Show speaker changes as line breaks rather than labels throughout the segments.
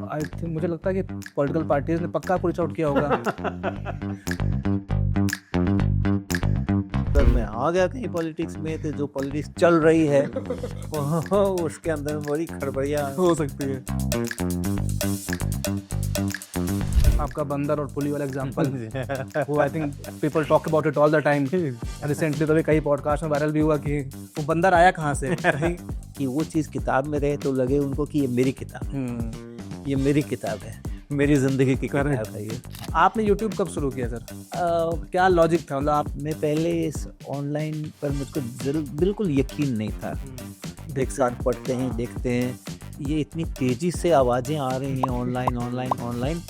I think मुझे लगता है कि पॉलिटिकल पार्टीज ने पक्का रीच आउट किया होगा।
अगर मैं आ गया कहीं पॉलिटिक्स में तो जो पॉलिटिक्स चल रही है उसके अंदर बड़ी खड़बड़ियाँ
हो सकती है। आपका बंदर और पुली वाला एग्जांपल वो I think people talk about it all the time. Recently तो भी कई पॉडकास्ट में वायरल भी हुआ कि वो बंदर आया कहाँ से कहीं।
कि वो चीज़ किताब में रहे तो लगे उनको कि ये मेरी किताब, ये मेरी किताब है, मेरी ज़िंदगी की किताब है ये।
आपने यूट्यूब कब शुरू किया सर? क्या लॉजिक था? मतलब आप
मैं पहले इस ऑनलाइन पर मुझको बिल्कुल यकीन नहीं था। एक साथ पढ़ते हैं, देखते हैं, ये इतनी तेज़ी से आवाज़ें आ रही हैं ऑनलाइन।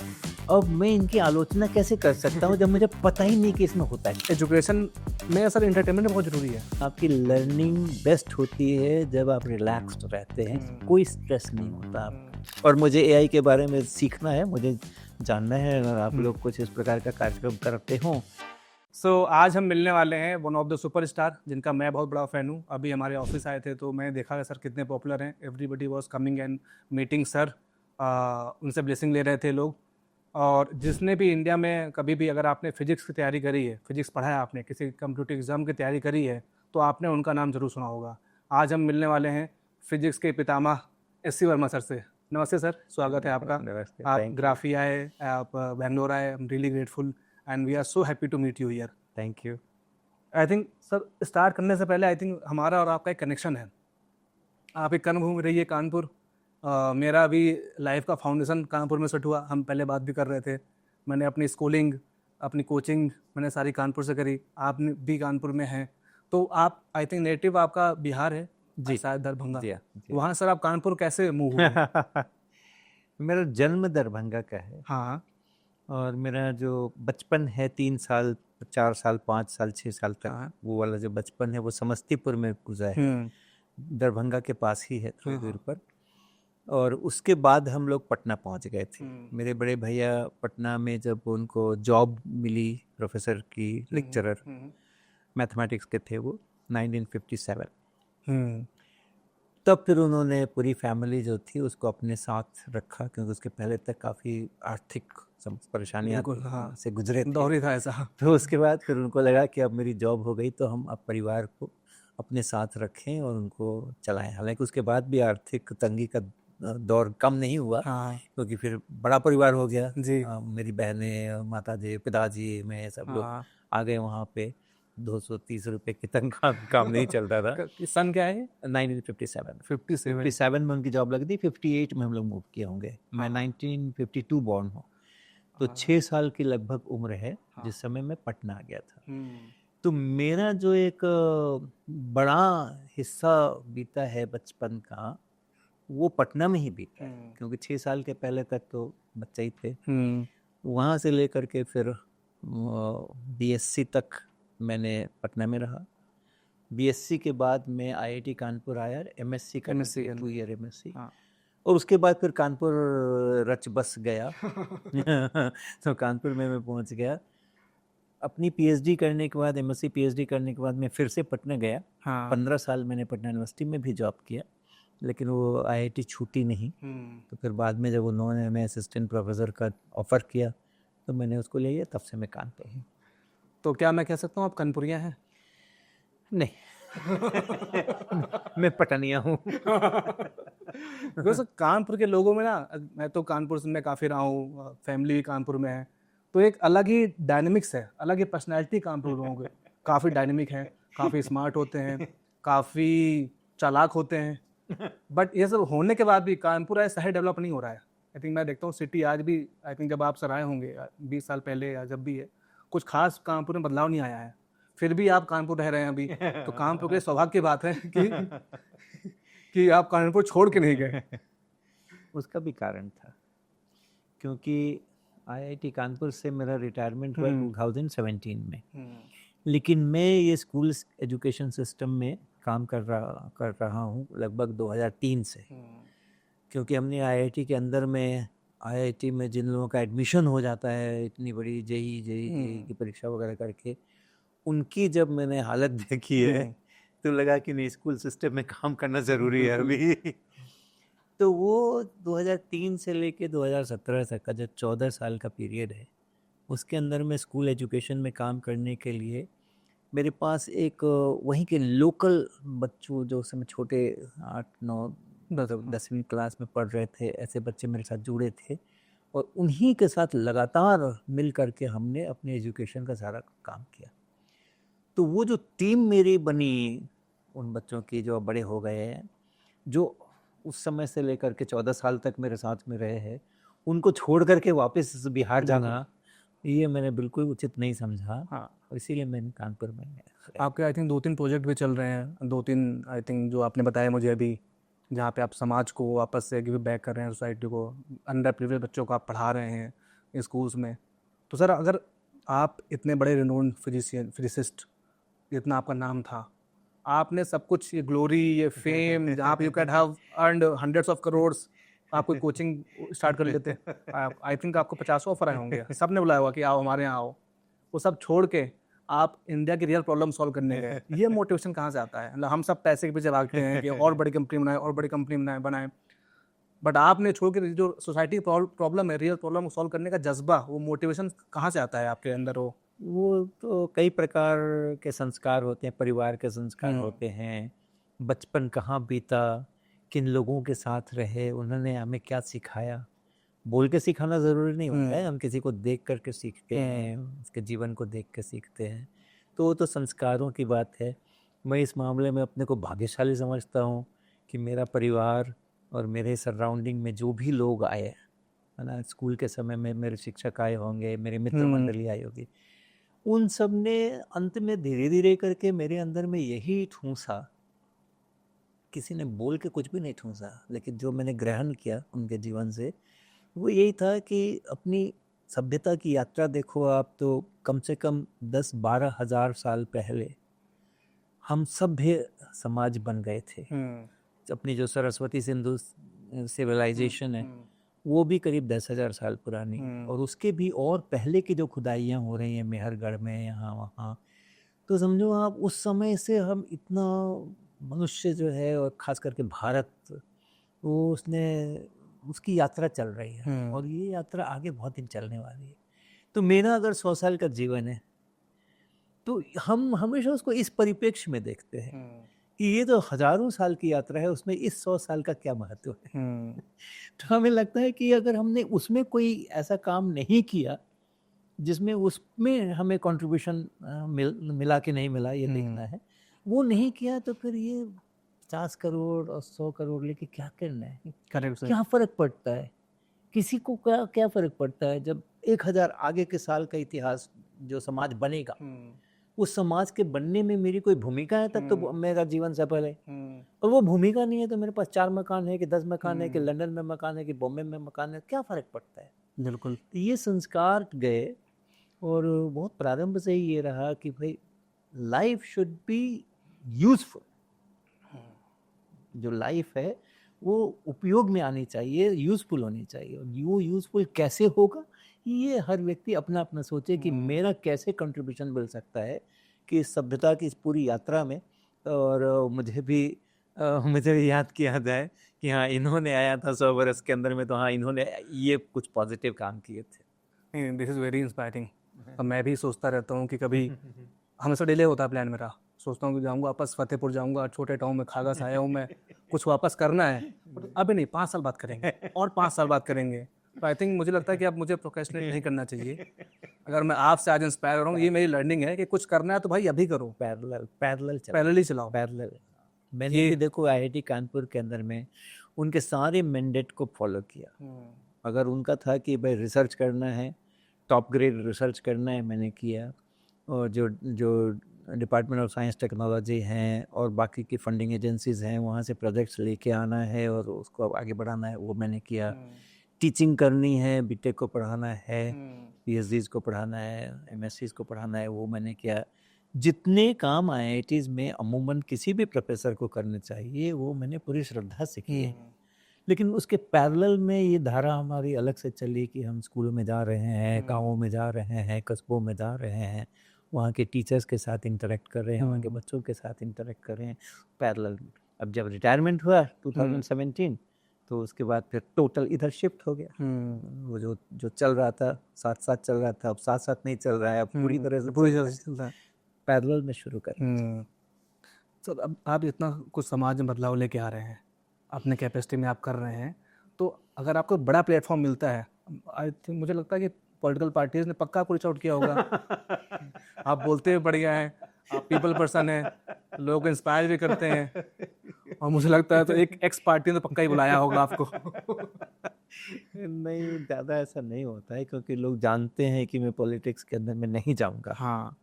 अब मैं इनकी आलोचना कैसे कर सकता हूँ जब मुझे पता ही नहीं कि इसमें होता है।
एजुकेशन में सर एंटरटेनमेंट बहुत ज़रूरी है।
आपकी लर्निंग बेस्ट होती है जब आप रिलैक्स्ड रहते हैं, कोई स्ट्रेस नहीं होता आपको। और मुझे एआई के बारे में सीखना है, मुझे जानना है। अगर आप लोग कुछ इस प्रकार का कार्यक्रम करते हो।
सो आज हम मिलने वाले हैं वन ऑफ द सुपरस्टार जिनका मैं बहुत बड़ा फ़ैन हूँ। अभी हमारे ऑफिस आए थे तो मैं देखा सर कितने पॉपुलर हैं। Everybody was coming and meeting sir, उनसे ब्लेसिंग ले रहे थे लोग। और जिसने भी इंडिया में कभी भी अगर आपने फिजिक्स की तैयारी करी है, फिजिक्स पढ़ा है आपने, किसी कंप्यूटर एग्ज़ाम की तैयारी करी है तो आपने उनका नाम ज़रूर सुना होगा। आज हम मिलने वाले हैं फिजिक्स के पितामह एस.सी. वर्मा सर से। नमस्ते सर, स्वागत है आपका।
नमस्ते,
आप
thank you.
ग्राफी आए, आप बेंगलोर आए, I am really grateful and we are so happy to meet you here.
Thank you.
I think sir start करने से पहले आई थिंक हमारा और आपका एक कनेक्शन है। आप एक कर्मभूमि रही है कानपुर। मेरा भी लाइफ का फाउंडेशन कानपुर में सेट हुआ। हम पहले बात भी कर रहे थे। मैंने अपनी स्कूलिंग, अपनी कोचिंग मैंने सारी कानपुर से करी। आप भी कानपुर में हैं तो आप आई थिंक नेटिव आपका बिहार है
जी,
शायद दरभंगा।
जी,
वहाँ सर आप कानपुर कैसे मूव हुए?
मेरा जन्म दरभंगा का है।
हाँ।
और मेरा जो बचपन है 3 साल, 4 साल, 5 साल, 6 साल तक,
हाँ।
वो वाला जो बचपन है वो समस्तीपुर में गुजरा है। दरभंगा के पास ही है, थोड़ी दूर पर। और उसके बाद हम लोग पटना पहुंच गए थे। मेरे बड़े भैया पटना में जब उनको जॉब मिली प्रोफेसर की, लेक्चरर मैथमेटिक्स के थे वो, 1957। तब फिर उन्होंने पूरी फैमिली जो थी उसको अपने साथ रखा, क्योंकि उसके पहले तक काफ़ी आर्थिक परेशानियाँ से गुजरे थे।
दौर ही था ऐसा।
तो उसके बाद फिर उनको लगा कि अब मेरी जॉब हो गई तो हम अब परिवार को अपने साथ रखें और उनको चलाएं। हालांकि उसके बाद भी आर्थिक तंगी का दौर कम नहीं हुआ।
हाँ।
क्योंकि फिर बड़ा परिवार हो गया
जी।
मेरी बहनें, माताजी, पिताजी, मैं, सब लोग आ गए वहाँ पे। 230 रुपये की तनख्वाह काम नहीं चलता था।
सन क्या है?
1957 57 में उनकी जॉब लगी थी। 58 में हम लोग मूव किए होंगे। मैं 1952 बॉर्न हूँ, तो 6 साल की लगभग उम्र है जिस समय मैं पटना आ गया था। तो मेरा जो एक बड़ा हिस्सा बीता है बचपन का, वो पटना में ही बीता है। क्योंकि 6 साल के पहले तक तो बच्चा ही थे। वहाँ से लेकर के फिर बीएससी तक मैंने पटना में रहा। बीएससी के बाद मैं आईआईटी कानपुर आया, एमएससी का 2 ईयर एमएससी। और उसके बाद फिर कानपुर रच बस गया। तो कानपुर में मैं पहुंच गया। अपनी पीएचडी करने के बाद, एमएससी पीएचडी करने के बाद मैं फिर से पटना गया। 15 साल मैंने पटना यूनिवर्सिटी में भी जॉब किया, लेकिन वो आईआईटी छूटी नहीं। तो फिर बाद में जब उन्होंने हमें असिस्टेंट प्रोफेसर का ऑफ़र किया तो मैंने उसको ले लिया। तब से मैं कानपुर हूँ। तो
क्या मैं कह सकता हूँ आप कानपुरिया हैं?
नहीं। मैं पटनिया हूँ।
वैसे कानपुर के लोगों में ना, मैं तो कानपुर में काफ़ी रहा हूँ, फैमिली भी कानपुर में है, तो एक अलग ही डायनेमिक्स है, अलग ही पर्सनैलिटी कानपुर लोगों के। काफ़ी डायनेमिक हैं, काफ़ी स्मार्ट होते हैं, काफ़ी चालाक होते हैं। बट ये सब होने के बाद भी कानपुर ऐसा शहर डेवलप नहीं हो रहा है। आई थिंक मैं देखता हूँ सिटी आज भी, आई थिंक जब आप सर आए होंगे 20 साल पहले या जब भी है, कुछ खास कानपुर में बदलाव नहीं आया है। फिर भी आप कानपुर रह रहे हैं अभी, तो कानपुर के लिए सौभाग्य की बात है कि आप कानपुर छोड़ के नहीं गए।
उसका भी कारण था, क्योंकि आईआईटी कानपुर से मेरा रिटायरमेंट हुआ 2017 में। लेकिन मैं ये स्कूल एजुकेशन सिस्टम में काम कर रहा हूँ लगभग 2003 से। क्योंकि हमने आईआईटी के अंदर में, आईआईटी में जिन लोगों का एडमिशन हो जाता है इतनी बड़ी जेईई की परीक्षा वगैरह करके, उनकी जब मैंने हालत देखी है तो लगा कि नहीं, स्कूल सिस्टम में काम करना ज़रूरी है अभी। तो वो 2003 से लेके 2017 तक का जो 14 साल का पीरियड है, उसके अंदर में स्कूल एजुकेशन में काम करने के लिए मेरे पास एक वहीं के लोकल बच्चों जो उस समय छोटे 8-9 10वीं क्लास में पढ़ रहे थे, ऐसे बच्चे मेरे साथ जुड़े थे और उन्हीं के साथ लगातार मिल करके हमने अपने एजुकेशन का सारा काम किया। तो वो जो टीम मेरी बनी उन बच्चों की जो बड़े हो गए हैं, जो उस समय से लेकर के 14 साल तक मेरे साथ में रहे हैं, उनको छोड़ करके वापस बिहार जाना ये मैंने बिल्कुल उचित नहीं समझा।
हाँ,
इसीलिए मैंने कानपुर में
आपके आई थिंक 2-3 प्रोजेक्ट भी चल रहे हैं, 2-3 आई थिंक जो आपने बताया मुझे अभी, जहाँ पे आप समाज को वापस से गिव बैक कर रहे हैं, सोसाइटी को, अंडर प्रिविलेज बच्चों को आप पढ़ा रहे हैं स्कूल्स में। तो सर अगर आप इतने बड़े रिनोन्ड फिजिसिस्ट, इतना आपका नाम था, आपने सब कुछ ये ग्लोरी, ये फेम, जहाँ पे you can have earned hundreds of crores, आप कोई कोचिंग स्टार्ट कर लेते। आई थिंक आपको 50 ऑफर आए होंगे, सब ने बुलाया होगा कि आओ हमारे यहाँ आओ। वो सब छोड़ के आप इंडिया की रियल प्रॉब्लम सॉल्व करने गए। ये मोटिवेशन कहाँ से आता है? मतलब हम सब पैसे के पीछे भागते हैं कि और बड़ी कंपनी बनाए और बड़ी कंपनी बनाए, बट आपने छोड़ के जो सोसाइटी प्रॉब्लम है, रियल प्रॉब्लम को सॉल्व करने का जज्बा, वो मोटिवेशन कहाँ से आता है आपके अंदर?
वो तो कई प्रकार के संस्कार होते हैं, परिवार के संस्कार होते हैं, बचपन कहाँ बीता, किन लोगों के साथ रहे, उन्होंने हमें क्या सिखाया। बोल के सिखाना ज़रूरी नहीं होता है, हम किसी को देख करके सीखते हैं, उसके जीवन को देख के सीखते हैं, तो वो तो संस्कारों की बात है। मैं इस मामले में अपने को भाग्यशाली समझता हूँ कि मेरा परिवार और मेरे सराउंडिंग में जो भी लोग आए, है ना, स्कूल के समय में मेरे शिक्षक आए होंगे, मेरे मित्र मंडली आई होगी, उन सब ने अंत में धीरे धीरे करके मेरे अंदर में यही ठूंसा, किसी ने बोल के कुछ भी नहीं ठूंसा, लेकिन जो मैंने ग्रहण किया उनके जीवन से वो यही था कि अपनी सभ्यता की यात्रा देखो आप, तो कम से कम 10-12 हज़ार साल पहले हम सभ्य समाज बन गए थे। अपनी जो सरस्वती सिंधु सिविलाइजेशन है वो भी करीब 10,000 साल पुरानी, और उसके भी और पहले की जो खुदाइयाँ हो रही हैं मेहरगढ़ में, यहाँ वहाँ, तो समझो आप उस समय से हम इतना मनुष्य जो है, और ख़ास करके भारत, वो उसकी यात्रा चल रही है और ये यात्रा आगे बहुत दिन चलने वाली है। तो मेरा अगर 100 साल का जीवन है तो हम हमेशा उसको इस परिप्रेक्ष्य में देखते हैं कि ये तो हजारों साल की यात्रा है, उसमें इस 100 साल का क्या महत्व है। तो हमें लगता है कि अगर हमने उसमें कोई ऐसा काम नहीं किया जिसमें उसमें हमें कंट्रीब्यूशन मिला कि नहीं मिला ये देखना है, वो नहीं किया तो फिर ये 50 करोड़ और 100 करोड़ लेके क्या करना है? क्या फर्क पड़ता है? किसी को क्या फर्क पड़ता है जब 1000 आगे के साल का इतिहास जो समाज बनेगा, उस समाज के बनने में मेरी कोई भूमिका है, तब तो मेरा जीवन सफल है। और वो भूमिका नहीं है तो मेरे पास 4 मकान है कि 10 मकान है कि लंदन में मकान है कि बॉम्बे में मकान है, क्या फर्क पड़ता है?
बिल्कुल।
ये संस्कार गए और बहुत प्रारंभ से ही ये रहा कि भाई लाइफ शुड बी यूजफुल। जो लाइफ है वो उपयोग में आनी चाहिए, यूजफुल होनी चाहिए। और वो यूजफुल कैसे होगा, ये हर व्यक्ति अपना अपना सोचे कि मेरा कैसे कंट्रीब्यूशन मिल सकता है कि इस सभ्यता की इस पूरी यात्रा में। और मुझे भी याद किया जाए कि हाँ, इन्होंने आया था 100 वर्ष के अंदर में, तो हाँ, इन्होंने ये कुछ पॉजिटिव काम किए थे।
This is very inspiring. अब मैं भी सोचता रहता हूँ कि कभी हमेशा डिले होता है प्लान मेरा, सोचता हूँ कि जाऊँगा वापस फतेहपुर जाऊँगा, छोटे टाउन में खागा से आया हूँ मैं, कुछ वापस करना है। अभी नहीं, 5 साल बाद करेंगे और 5 साल बाद करेंगे। तो आई थिंक मुझे लगता है कि अब मुझे प्रोक्रेस्टिनेट नहीं करना चाहिए। अगर मैं आपसे आज इंस्पायर हो रहा हूँ, ये मेरी लर्निंग है कि कुछ करना है तो भाई अभी करो, पैरेलल चलाओ।
मैंने भी देखो IIT कानपुर के अंदर में उनके सारे मैंडेट को फॉलो किया। अगर उनका था कि भाई रिसर्च करना है, टॉप ग्रेड रिसर्च करना है, मैंने किया। और जो डिपार्टमेंट ऑफ साइंस टेक्नोलॉजी हैं और बाकी की फंडिंग एजेंसीज़ हैं, वहाँ से प्रोजेक्ट्स लेके आना है और उसको आगे बढ़ाना है, वो मैंने किया। टीचिंग करनी है, बीटेक को पढ़ाना है, PhDs को पढ़ाना है, MSCs को पढ़ाना है, वो मैंने किया। जितने काम IITs में अमूमन किसी भी प्रोफेसर को करने चाहिए, वो मैंने पूरी श्रद्धा से किए। लेकिन उसके पैरेलल में ये धारा हमारी अलग से चली कि हम स्कूलों में जा रहे हैं, गाँवों में जा रहे हैं, कस्बों में जा रहे हैं, वहाँ के टीचर्स के साथ इंटरेक्ट कर रहे हैं, वहाँ के बच्चों के साथ इंटरेक्ट कर रहे हैं पैरेलल। अब जब रिटायरमेंट हुआ 2017, तो उसके बाद फिर टोटल इधर शिफ्ट हो गया। वो जो चल रहा था साथ साथ चल रहा था, अब साथ साथ नहीं चल रहा है, अब पूरी तरह से
चल रहा है।
पैरेलल में शुरू कर।
तो अब आप इतना कुछ समाज में बदलाव लेके आ रहे हैं, अपने कैपेसिटी में आप कर रहे हैं, तो अगर आपको बड़ा प्लेटफॉर्म मिलता है, आई थिंक मुझे लगता है कि पॉलिटिकल पार्टीज ने पक्का आपको रीच आउट किया होगा। आप बोलते हुए बढ़िया हैं, आप पीपल पर्सन हैं, लोगों को इंस्पायर भी करते हैं, और मुझे लगता है तो एक एक्स पार्टी ने पक्का ही बुलाया होगा आपको।
नहीं, ज़्यादा ऐसा नहीं होता है, क्योंकि लोग जानते हैं कि मैं पॉलिटिक्स के अंदर में नहीं जाऊंगा।
हाँ,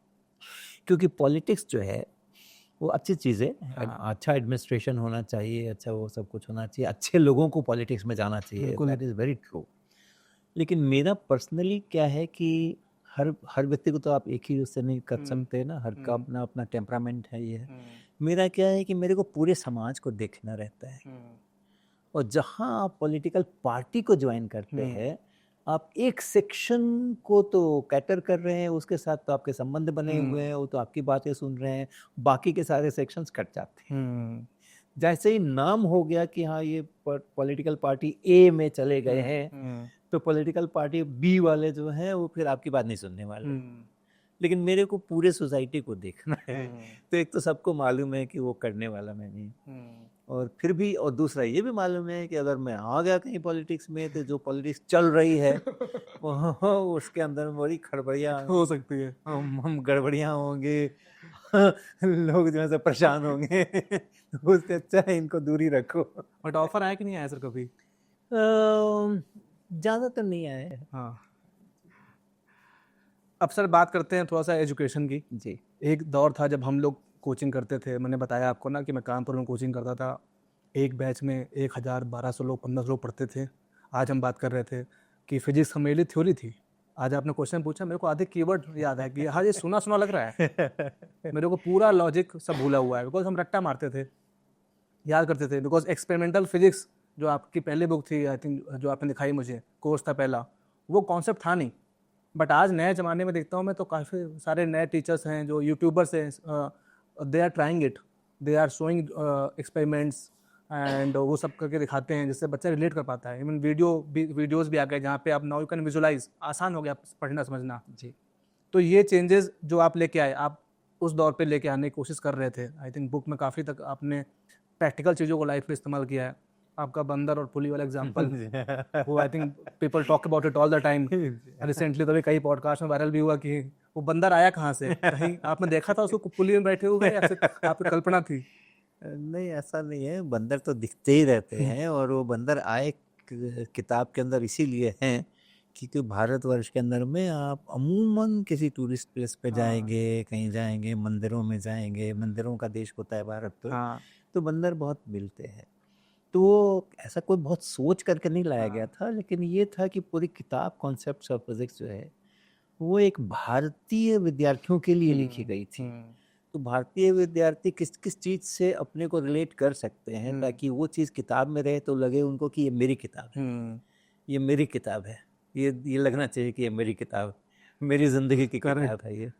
क्योंकि पॉलिटिक्स जो है वो अच्छी चीज़ है।
हाँ।
अच्छा एडमिनिस्ट्रेशन होना चाहिए, अच्छा वो सब कुछ होना चाहिए, अच्छे लोगों को पॉलिटिक्स में जाना चाहिए,
बिल्कुल।
That is very true. लेकिन मेरा पर्सनली क्या है कि हर व्यक्ति को तो आप एक ही उससे नहीं कर सकते ना, हर का अपना अपना टेम्परामेंट है। ये है मेरा क्या है कि मेरे को पूरे समाज को देखना रहता है, और जहाँ आप पॉलिटिकल पार्टी को ज्वाइन करते हैं, आप एक सेक्शन को तो कैटर कर रहे हैं, उसके साथ तो आपके संबंध बने हुए हैं, वो तो आपकी बातें सुन रहे हैं, बाकी के सारे सेक्शंस कट जाते हैं। जैसे ही नाम हो गया कि हाँ ये पॉलिटिकल पार्टी ए में चले गए हैं, तो पॉलिटिकल पार्टी बी वाले जो हैं वो फिर आपकी बात नहीं सुनने वाले। लेकिन मेरे को पूरे सोसाइटी को देखना है, तो एक तो सबको मालूम है कि वो करने वाला मैं नहीं, और फिर भी, और दूसरा ये भी मालूम है कि अगर मैं आ गया कहीं पॉलिटिक्स में, तो जो पॉलिटिक्स चल रही है उसके अंदर में बड़ी खड़बड़ियाँ
हो सकती है,
हम गड़बड़ियाँ होंगे, लोग जो है सब परेशान होंगे। उससे अच्छा है इनको दूरी रखो।
बट ऑफर आया कि नहीं आया सर कभी?
ज़्यादातर नहीं आए।
हाँ। अब सर बात करते हैं थोड़ा सा एजुकेशन की।
जी।
एक दौर था जब हम लोग कोचिंग करते थे, मैंने बताया आपको ना कि मैं कानपुर में कोचिंग करता था, एक बैच में 1000 1200 लोग 1500 लोग पढ़ते थे। आज हम बात कर रहे थे कि फिजिक्स मेरे लिए थ्योरी थी, आज आपने क्वेश्चन पूछा, मेरे को आधे कीवर्ड याद है कि हाँ ये सुना सुना लग रहा है। मेरे को पूरा लॉजिक सब भूला हुआ है, बिकॉज हम रट्टा मारते थे, याद करते थे। बिकॉज एक्सपेरिमेंटल फिजिक्स जो आपकी पहली बुक थी, आई थिंक जो आपने दिखाई मुझे, कोर्स था पहला, वो कॉन्सेप्ट था नहीं। बट आज नए ज़माने में देखता हूँ मैं तो काफ़ी सारे नए टीचर्स हैं जो यूट्यूबर्स हैं, they are trying it, they are showing experiments and वो सब करके दिखाते हैं जिससे बच्चा रिलेट कर पाता है। इवन वीडियोज़ भी आ गए जहाँ पे आप नाउ यू कैन विजुलाइज, आसान हो गया पढ़ना समझना।
जी।
तो ये चेंजेस जो आप लेके आए, आप उस दौर पे लेके आने की कोशिश कर रहे थे। आई थिंक बुक में काफ़ी तक आपने प्रैक्टिकल चीज़ों को लाइफ में इस्तेमाल किया है। आपका बंदर और पुली वाला एग्जांपल वो I think people talk about it all the time. Recently तो भी कई पॉडकास्ट में वायरल भी हुआ कि वो बंदर आया कहाँ से, कहीं आपने देखा था उसको पुली में बैठे हुए, या फिर आपकी कल्पना थी?
नहीं, ऐसा नहीं है, बंदर तो दिखते ही रहते हैं, और वो बंदर आए किताब के अंदर इसीलिए हैं क्योंकि भारतवर्ष के अंदर में आप अमूमन किसी टूरिस्ट प्लेस पे जाएंगे, कहीं जाएंगे, मंदिरों में जाएंगे, मंदिरों का देश होता है भारत तो बंदर बहुत मिलते हैं। तो वो ऐसा कोई बहुत सोच करके नहीं लाया गया था, लेकिन ये था कि पूरी किताब कॉन्सेप्ट्स ऑफ फिजिक्स जो है वो एक भारतीय विद्यार्थियों के लिए लिखी गई थी। तो भारतीय विद्यार्थी किस किस चीज़ से अपने को रिलेट कर सकते हैं, ताकि वो चीज़ किताब में रहे तो लगे उनको कि ये मेरी किताब है, ये मेरी किताब है, ये लगना चाहिए कि ये मेरी किताब, मेरी ज़िंदगी की किताब है ये।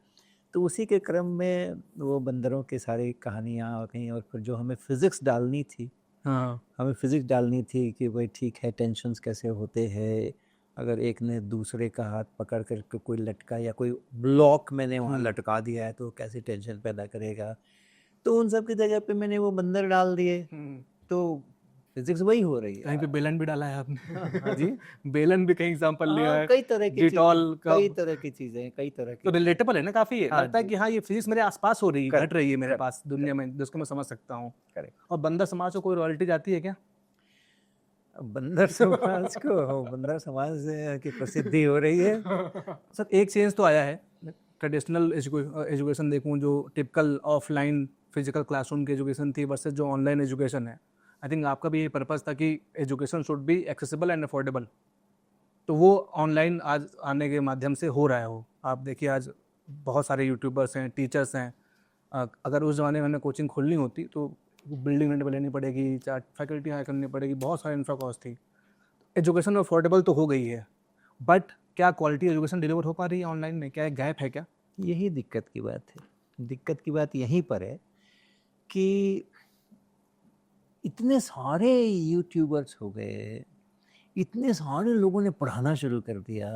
तो उसी के क्रम में वो बंदरों की सारी कहानियाँ आ गई, और फिर जो हमें फिज़िक्स डालनी थी, हमें फिज़िक्स डालनी थी कि भाई ठीक है, टेंशन्स कैसे होते हैं, अगर एक ने दूसरे का हाथ पकड़ कर कोई लटका या कोई ब्लॉक मैंने वहाँ लटका दिया है तो कैसे टेंशन पैदा करेगा, तो उन सब की जगह पे मैंने वो बंदर डाल दिए, तो फिजिक्स वही हो रही है।
कहीं पे बेलन भी डाला है आपने?
हाँ जी,
बेलन भी कहीं एग्जांपल लिया है,
कई तरह की
डिटॉल का,
कई तरह की चीजें, कई तरह की,
तो रिलेटेबल है ना काफी। लगता है कि हाँ ये फिजिक्स मेरे आसपास हो रही है, घट रही है मेरे पास दुनिया में, जिसको मैं समझ सकता हूँ। और बंदर समाज को कोई रॉयल्टी जाती है क्या?
बंदर समाज को, बंदर समाज की प्रसिद्धि हो रही है।
सर एक चेंज तो आया है, ट्रेडिशनल एजुकेशन देखूं जो टिपिकल ऑफलाइन फिजिकल क्लासरूम की एजुकेशन थी वर्सेस जो ऑनलाइन एजुकेशन है। आई थिंक आपका भी ये पर्पज़ था कि education should be accessible and affordable, तो वो ऑनलाइन आज आने के माध्यम से हो रहा है। वो आप देखिए आज बहुत सारे यूट्यूबर्स हैं, टीचर्स हैं। अगर उस ज़माने में हमें कोचिंग खोलनी होती तो बिल्डिंग रेंट लेनी पड़ेगी, चार्ट फैकल्टी हायर करनी पड़ेगी, बहुत सारे इंफ्रा कॉस्ट थी। एजुकेशन अफोर्डेबल तो हो गई है, बट क्या क्वालिटी एजुकेशन डिलीवर हो पा रही है ऑनलाइन में? क्या एक गैप है क्या?
यही दिक्कत की बात है। दिक्कत की बात यहीं पर है कि इतने सारे यूट्यूबर्स हो गए, इतने सारे लोगों ने पढ़ाना शुरू कर दिया।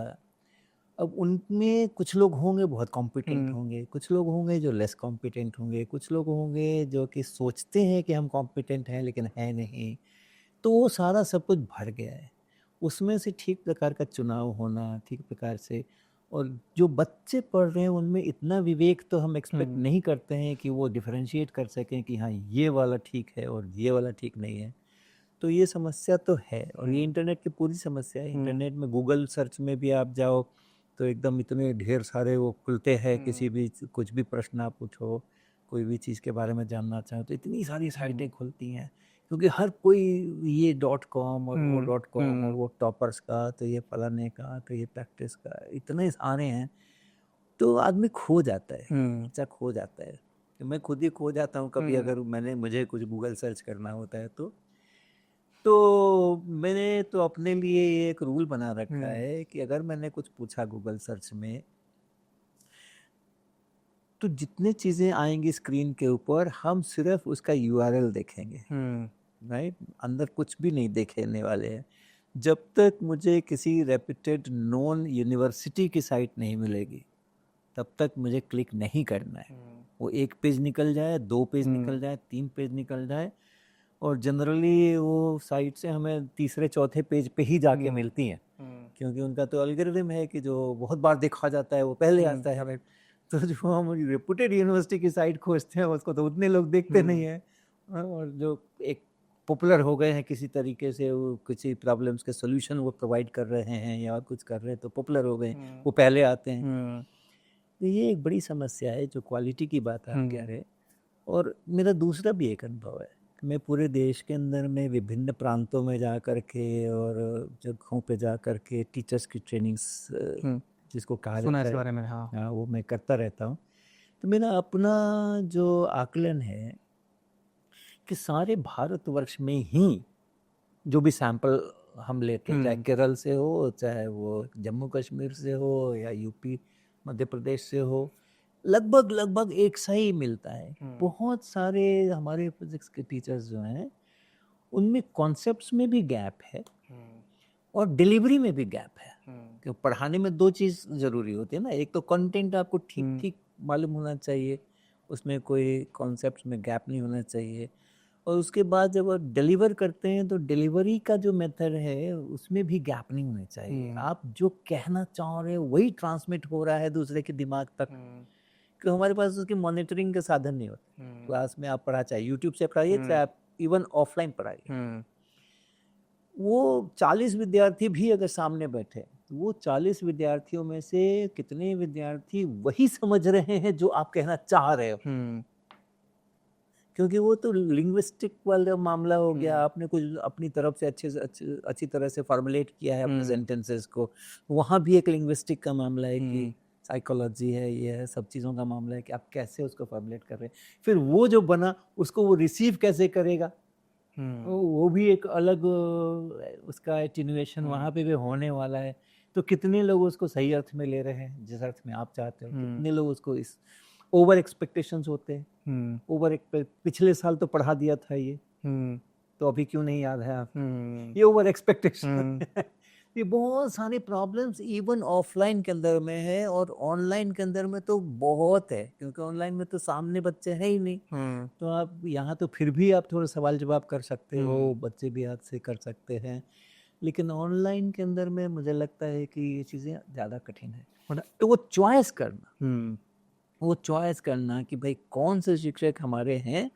अब उनमें कुछ लोग होंगे बहुत कॉम्पिटेंट होंगे, कुछ लोग होंगे जो लेस कॉम्पिटेंट होंगे, कुछ लोग होंगे जो कि सोचते हैं कि हम कॉम्पिटेंट हैं लेकिन है नहीं। तो वो सारा सब कुछ भर गया है। उसमें से ठीक प्रकार का चुनाव होना, ठीक प्रकार से, और जो बच्चे पढ़ रहे हैं उनमें इतना विवेक तो हम एक्सपेक्ट नहीं करते हैं कि वो डिफरेंशिएट कर सकें कि हाँ ये वाला ठीक है और ये वाला ठीक नहीं है। तो ये समस्या तो है, और ये इंटरनेट की पूरी समस्या है। इंटरनेट में गूगल सर्च में भी आप जाओ तो एकदम इतने ढेर सारे वो खुलते हैं, किसी भी कुछ भी प्रश्न आप पूछो, कोई भी चीज़ के बारे में जानना चाहो तो इतनी सारी साइटें खुलती हैं, क्योंकि हर कोई ये .com और वो .com और वो टॉपर्स का, तो ये फलाने का, तो ये प्रैक्टिस का, इतने सारे हैं, तो आदमी खो जाता है, बच्चा खो जाता है। तो मैं खुद ही खो जाता हूँ कभी, अगर मुझे कुछ गूगल सर्च करना होता है तो मैंने तो अपने लिए एक रूल बना रखा है कि अगर मैंने कुछ पूछा गूगल सर्च में, तो जितने चीज़ें आएंगी स्क्रीन के ऊपर हम सिर्फ उसका URL देखेंगे, राइट? अंदर कुछ भी नहीं देखने वाले हैं। जब तक मुझे किसी रेप्यूटेड नॉन यूनिवर्सिटी की साइट नहीं मिलेगी तब तक मुझे क्लिक नहीं करना है। वो 1 पेज निकल जाए, 2 पेज निकल जाए, 3 पेज निकल जाए, और जनरली वो साइट से हमें तीसरे चौथे पेज पे ही जाके मिलती हैं, क्योंकि उनका तो एल्गोरिथम है कि जो बहुत बार देखा जाता है वो पहले आता है हमें। तो जो हम रेपुटेड यूनिवर्सिटी की साइट खोजते हैं उसको तो उतने लोग देखते नहीं हैं, और जो एक पॉपुलर हो गए हैं किसी तरीके से, वो किसी प्रॉब्लम्स के सोल्यूशन वो प्रोवाइड कर रहे हैं या कुछ कर रहे हैं तो पॉपुलर हो गए, वो पहले आते हैं। तो ये एक बड़ी समस्या है जो क्वालिटी की बात आप कह रहे हैं। और मेरा दूसरा भी एक अनुभव है, मैं पूरे देश के अंदर में विभिन्न प्रांतों में जा कर के और जगहों पे जा कर के टीचर्स की ट्रेनिंग्स जिसको कहा जाता है, बारे में, हाँ, वो मैं करता रहता हूँ। तो मेरा अपना जो आकलन है कि सारे भारतवर्ष में ही जो भी सैंपल हम लेते हैं, चाहे केरल से हो, चाहे वो जम्मू कश्मीर से हो या यूपी मध्य प्रदेश से हो, लगभग एक सा ही मिलता है। बहुत सारे हमारे फिजिक्स के टीचर्स जो हैं उनमें कॉन्सेप्ट्स में भी गैप है और डिलीवरी में भी गैप है। क्यों पढ़ाने में 2 चीज़ ज़रूरी होती है ना, एक तो कंटेंट आपको ठीक मालूम होना चाहिए, उसमें कोई कॉन्सेप्ट्स में गैप नहीं होना चाहिए, और उसके बाद जब आप डिलीवर करते हैं तो डिलीवरी का जो मेथड है उसमें भी गैप नहीं होने चाहिए। आप जो कहना चाह रहे हो वही ट्रांसमिट हो रहा है दूसरे के दिमाग तक, क्योंकि हमारे पास उसकी मॉनिटरिंग के साधन नहीं होते। क्लास में आप पढ़ा, चाहे यूट्यूब से पढ़ाइए, चाहे आप इवन ऑफलाइन पढ़ाइए, वो 40 विद्यार्थी भी अगर सामने बैठे तो वो 40 विद्यार्थियों में से कितने विद्यार्थी वही समझ रहे हैं जो आप कहना चाह रहे हो, क्योंकि वो तो लिंग्विस्टिक वाला मामला हो गया। आपने कुछ अपनी तरफ से अच्छी तरह से फॉर्मुलेट किया है अपने सेंटेंसेस को, वहाँ भी एक लिंग्विस्टिक का मामला है कि साइकोलॉजी है, ये है, सब चीज़ों का मामला है कि आप कैसे उसको फॉर्मुलेट कर रहे हैं। फिर वो जो बना उसको वो रिसीव कैसे करेगा, वो भी एक अलग उसका एटीन्यूएशन वहाँ पे भी होने वाला है। तो कितने लोग उसको सही अर्थ में ले रहे हैं जिस अर्थ में आप चाहते हो, कितने लोग उसको इस ओवर एक्सपेक्टेशंस होते हैं। पिछले साल तो पढ़ा दिया था ये, तो अभी क्यों नहीं याद है आप, ये ओवर एक्सपेक्टेशन। ये बहुत सारे प्रॉब्लम्स इवन ऑफलाइन के अंदर में है, और ऑनलाइन के अंदर में तो बहुत है, क्योंकि ऑनलाइन में तो सामने बच्चे हैं ही नहीं। तो आप यहाँ तो फिर भी आप थोड़ा सवाल जवाब कर सकते हो, बच्चे भी हाथ से कर सकते हैं, लेकिन ऑनलाइन के अंदर में मुझे लगता है कि ये चीज़ें ज़्यादा कठिन है। तो वो चॉइस करना कि भाई कौन से शिक्षक हमारे हैं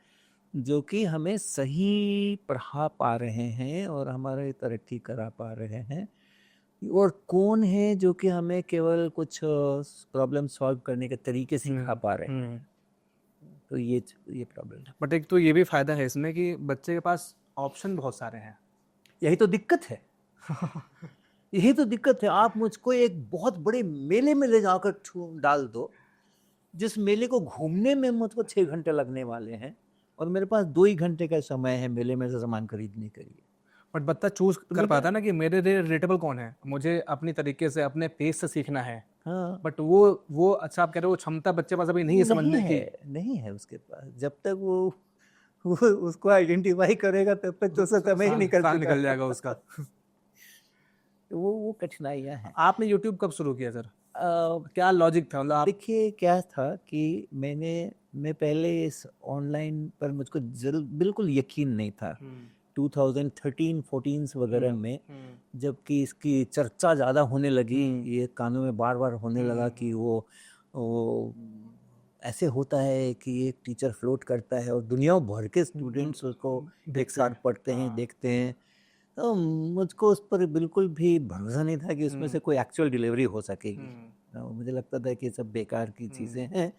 जो कि हमें सही पढ़ा पा रहे हैं और हमारे तरक्की करा पा रहे हैं, और कौन है जो कि हमें केवल कुछ प्रॉब्लम सॉल्व करने के तरीके सिखा पा रहे हैं। तो ये प्रॉब्लम है।
बट एक तो ये भी फायदा है इसमें कि बच्चे के पास ऑप्शन बहुत सारे हैं।
यही तो दिक्कत है। यही तो दिक्कत है। आप मुझको एक बहुत बड़े मेले में ले जाकर डाल दो, जिस मेले को घूमने में मुझको 6 घंटे लगने वाले हैं, और मेरे पास 2 ही घंटे का समय है मेले में से सामान खरीदने के लिए।
बट बच्चा चूज कर पाता है ना कि मेरे लिए रिलेटेबल कौन है, मुझे अपनी तरीके से अपने पेस से सीखना है।
हाँ,
बट वो अच्छा आप कह रहे हो, वो क्षमता बच्चे पास अभी नहीं है समझने की।
नहीं है उसके पास। जब तक वो वो उसको आइडेंटिफाई करेगा तब तक तो समय ही
निकल जाएगा उसका।
वो कठिनाइयाँ हैं।
आपने यूट्यूब कब शुरू किया सर? क्या लॉजिक था, मतलब आप?
देखिए क्या था कि मैं पहले इस ऑनलाइन पर मुझको बिल्कुल यकीन नहीं था। 2013-14 वगैरह में जबकि इसकी चर्चा ज़्यादा होने लगी, ये कानों में बार बार होने लगा कि वो ऐसे होता है कि एक टीचर फ्लोट करता है और दुनिया भर के स्टूडेंट्स उसको एक साथ पढ़ते हैं, देखते हैं। तो मुझको उस पर बिल्कुल भी भरोसा नहीं था कि उसमें से कोई एक्चुअल डिलीवरी हो सकेगी। मुझे लगता था कि सब बेकार की चीज़ें हैं।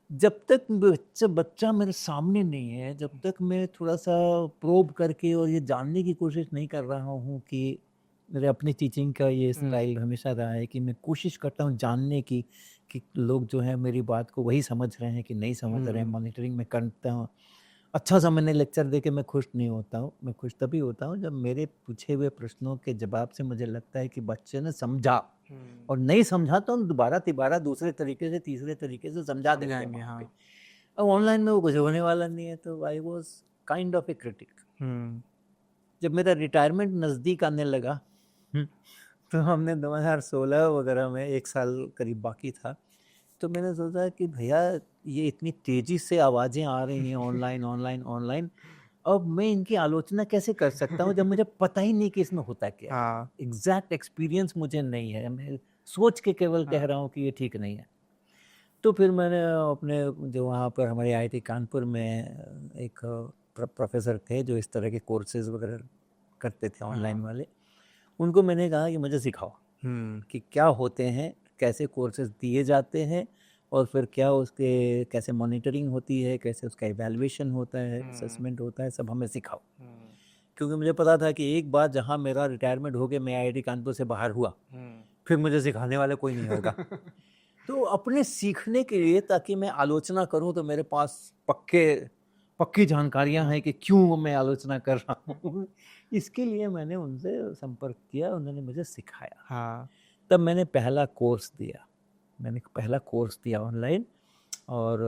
जब तक बच्चा मेरे सामने नहीं है, जब तक मैं थोड़ा सा प्रोब करके और ये जानने की कोशिश नहीं कर रहा हूँ कि मेरे अपनी टीचिंग का ये स्टाइल हमेशा रहा है कि मैं कोशिश करता हूँ जानने की कि लोग जो है मेरी बात को वही समझ रहे हैं कि नहीं समझ रहे हैं। मॉनिटरिंग में करता हूँ। अच्छा सा मैंने लेक्चर दे के मैं खुश नहीं होता हूँ। मैं खुश तभी होता हूँ जब मेरे पूछे हुए प्रश्नों के जवाब से मुझे लगता है कि बच्चे ने समझा, और नहीं समझा तो हम दोबारा तिबारा दूसरे तरीके से तीसरे तरीके से समझा देंगे। हाँ। अब ऑनलाइन में वो कुछ होने वाला नहीं है, तो I was kind of A critic. जब मेरा रिटायरमेंट नज़दीक आने लगा तो हमने 2016 वगैरह में 1 साल करीब बाकी था, तो मैंने सोचा कि भैया ये इतनी तेजी से आवाज़ें आ रही हैं ऑनलाइन ऑनलाइन ऑनलाइन, अब मैं इनकी आलोचना कैसे कर सकता हूँ जब मुझे पता ही नहीं कि इसमें होता क्या है। एग्जैक्ट एक्सपीरियंस मुझे नहीं है, मैं सोच के केवल कह रहा हूँ कि ये ठीक नहीं है। तो फिर मैंने अपने जो वहाँ पर हमारे IIT कानपुर में एक प्रोफेसर थे जो इस तरह के कोर्सेज वगैरह करते थे ऑनलाइन वाले, उनको मैंने कहा कि मुझे सिखाओ कि क्या होते हैं, कैसे कोर्सेज दिए जाते हैं, और फिर क्या उसके कैसे मॉनिटरिंग होती है, कैसे उसका इवैल्यूएशन होता है, असेसमेंट होता है, सब हमें सिखाओ। क्योंकि मुझे पता था कि एक बार जहाँ मेरा रिटायरमेंट हो गया, मैं IIT कानपुर से बाहर हुआ, फिर मुझे सिखाने वाला कोई नहीं होगा। तो अपने सीखने के लिए, ताकि मैं आलोचना करूं तो मेरे पास पक्की जानकारियां हैं कि क्यों मैं आलोचना कर रहा हूँ, इसके लिए मैंने उनसे संपर्क किया, उन्होंने मुझे सिखाया। तब मैंने पहला कोर्स दिया ऑनलाइन, और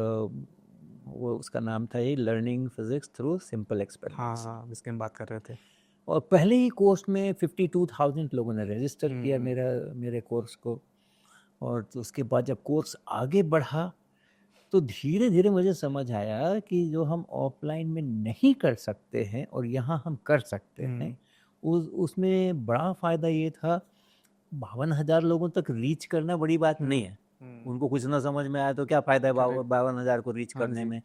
वो उसका नाम था ये learning physics through simple experiments.
जिसकी हम बात कर रहे थे।
और पहले ही कोर्स में 52,000 लोगों ने रजिस्टर किया मेरे कोर्स को। और तो उसके बाद जब कोर्स आगे बढ़ा तो धीरे धीरे मुझे समझ आया कि जो हम ऑफलाइन में नहीं कर सकते हैं और यहाँ हम कर सकते हैं, उसमें बड़ा फ़ायदा ये था, 52,000 लोगों तक रीच करना बड़ी बात नहीं है। उनको कुछ ना समझ में आया तो क्या फ़ायदा है 52,000 को रीच करने में।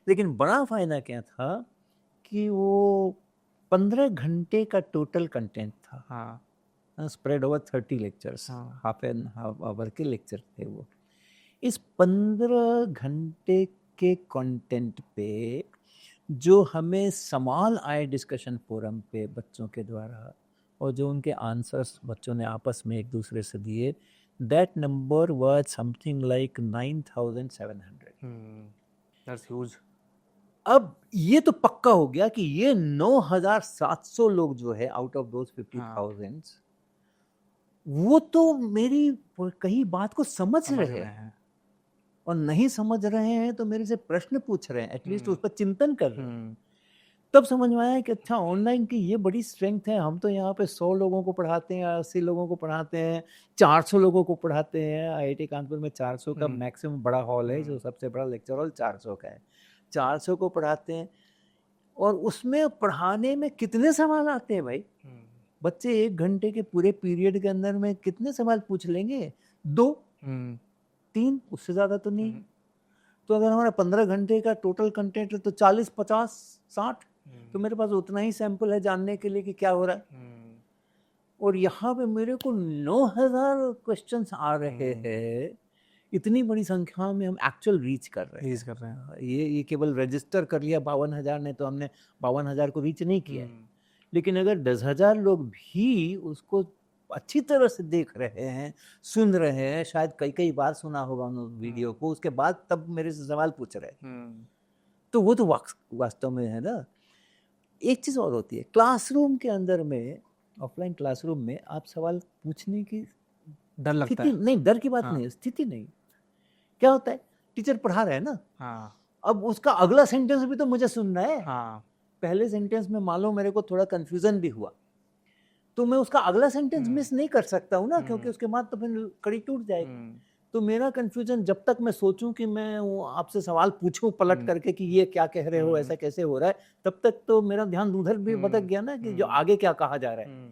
लेकिन बड़ा फ़ायदा क्या था कि वो 15 घंटे का टोटल कंटेंट था, spread over 30 lectures, half hour के लेक्चर थे वो। इस 15 घंटे के कंटेंट पे जो हमें सवाल आए डिस्कशन फोरम पे बच्चों के द्वारा, और जो उनके आंसर्स बच्चों ने आपस में एक दूसरे से दिए, that number was something like 9,700।
That's huge.
अब ये तो पक्का हो गया कि ये 9,700 लोग जो है आउट ऑफ दोज 50,000, वो तो मेरी कही बात को समझ रहे हैं, और नहीं समझ रहे हैं तो मेरे से प्रश्न पूछ रहे हैं, एटलीस्ट उस पर चिंतन कर रहे हैं। तब समझ में आया कि अच्छा, ऑनलाइन की ये बड़ी स्ट्रेंथ है। हम तो यहाँ पे 100 लोगों को पढ़ाते हैं, 80 लोगों को पढ़ाते हैं, 400 लोगों को पढ़ाते हैं। IIT कानपुर में 400 का मैक्सिमम बड़ा हॉल है, जो सबसे बड़ा लेक्चर हॉल 400 का है। 400 को पढ़ाते हैं, और उसमें पढ़ाने में कितने सवाल आते हैं भाई। बच्चे 1 घंटे के पूरे पीरियड के अंदर में कितने सवाल पूछ लेंगे? 2, 3, उससे ज़्यादा तो नहीं। तो अगर हमारा 15 घंटे का टोटल कंटेंट है तो 40, 50, 60, तो मेरे पास उतना ही सैंपल है जानने के लिए कि क्या हो रहा है। और यहाँ पे मेरे को 9,000 क्वेश्चंस आ रहे हैं। इतनी बड़ी संख्या में हम एक्चुअल रीच कर रहे हैं। ये केवल रजिस्टर कर लिया 52,000 ने, तो हमने 52,000 को रीच नहीं किया। लेकिन अगर 10,000 लोग भी उसको अच्छी तरह से देख रहे हैं, सुन रहे हैं, शायद कई बार सुना होगा उन वीडियो को, उसके बाद तब मेरे से सवाल पूछ रहे हैं, तो वो तो वास्तव में है ना। एक चीज़ और होती है, क्लासरूम के अंदर में, ऑफलाइन क्लासरूम में आप सवाल पूछने की
डर लगता है।
नहीं, डर की बात नहीं है, स्थिति नहीं। क्या होता है, टीचर पढ़ा रहे हैं ना, अब उसका अगला सेंटेंस भी तो मुझे सुनना है।
हाँ
पहले सेंटेंस में मान लो मेरे को थोड़ा कंफ्यूजन भी हुआ, तो मैं उसका अगला सेंटेंस मिस नहीं कर सकता हूँ ना, क्योंकि उसके बाद तो फिर कड़ी टूट जाएगी। तो मेरा कंफ्यूजन जब तक मैं सोचूं कि मैं वो आपसे सवाल पूछूं पलट करके कि ये क्या कह रहे हो, ऐसा कैसे हो रहा है, तब तक तो मेरा ध्यान उधर भी भटक गया ना कि जो आगे क्या कहा जा रहा है।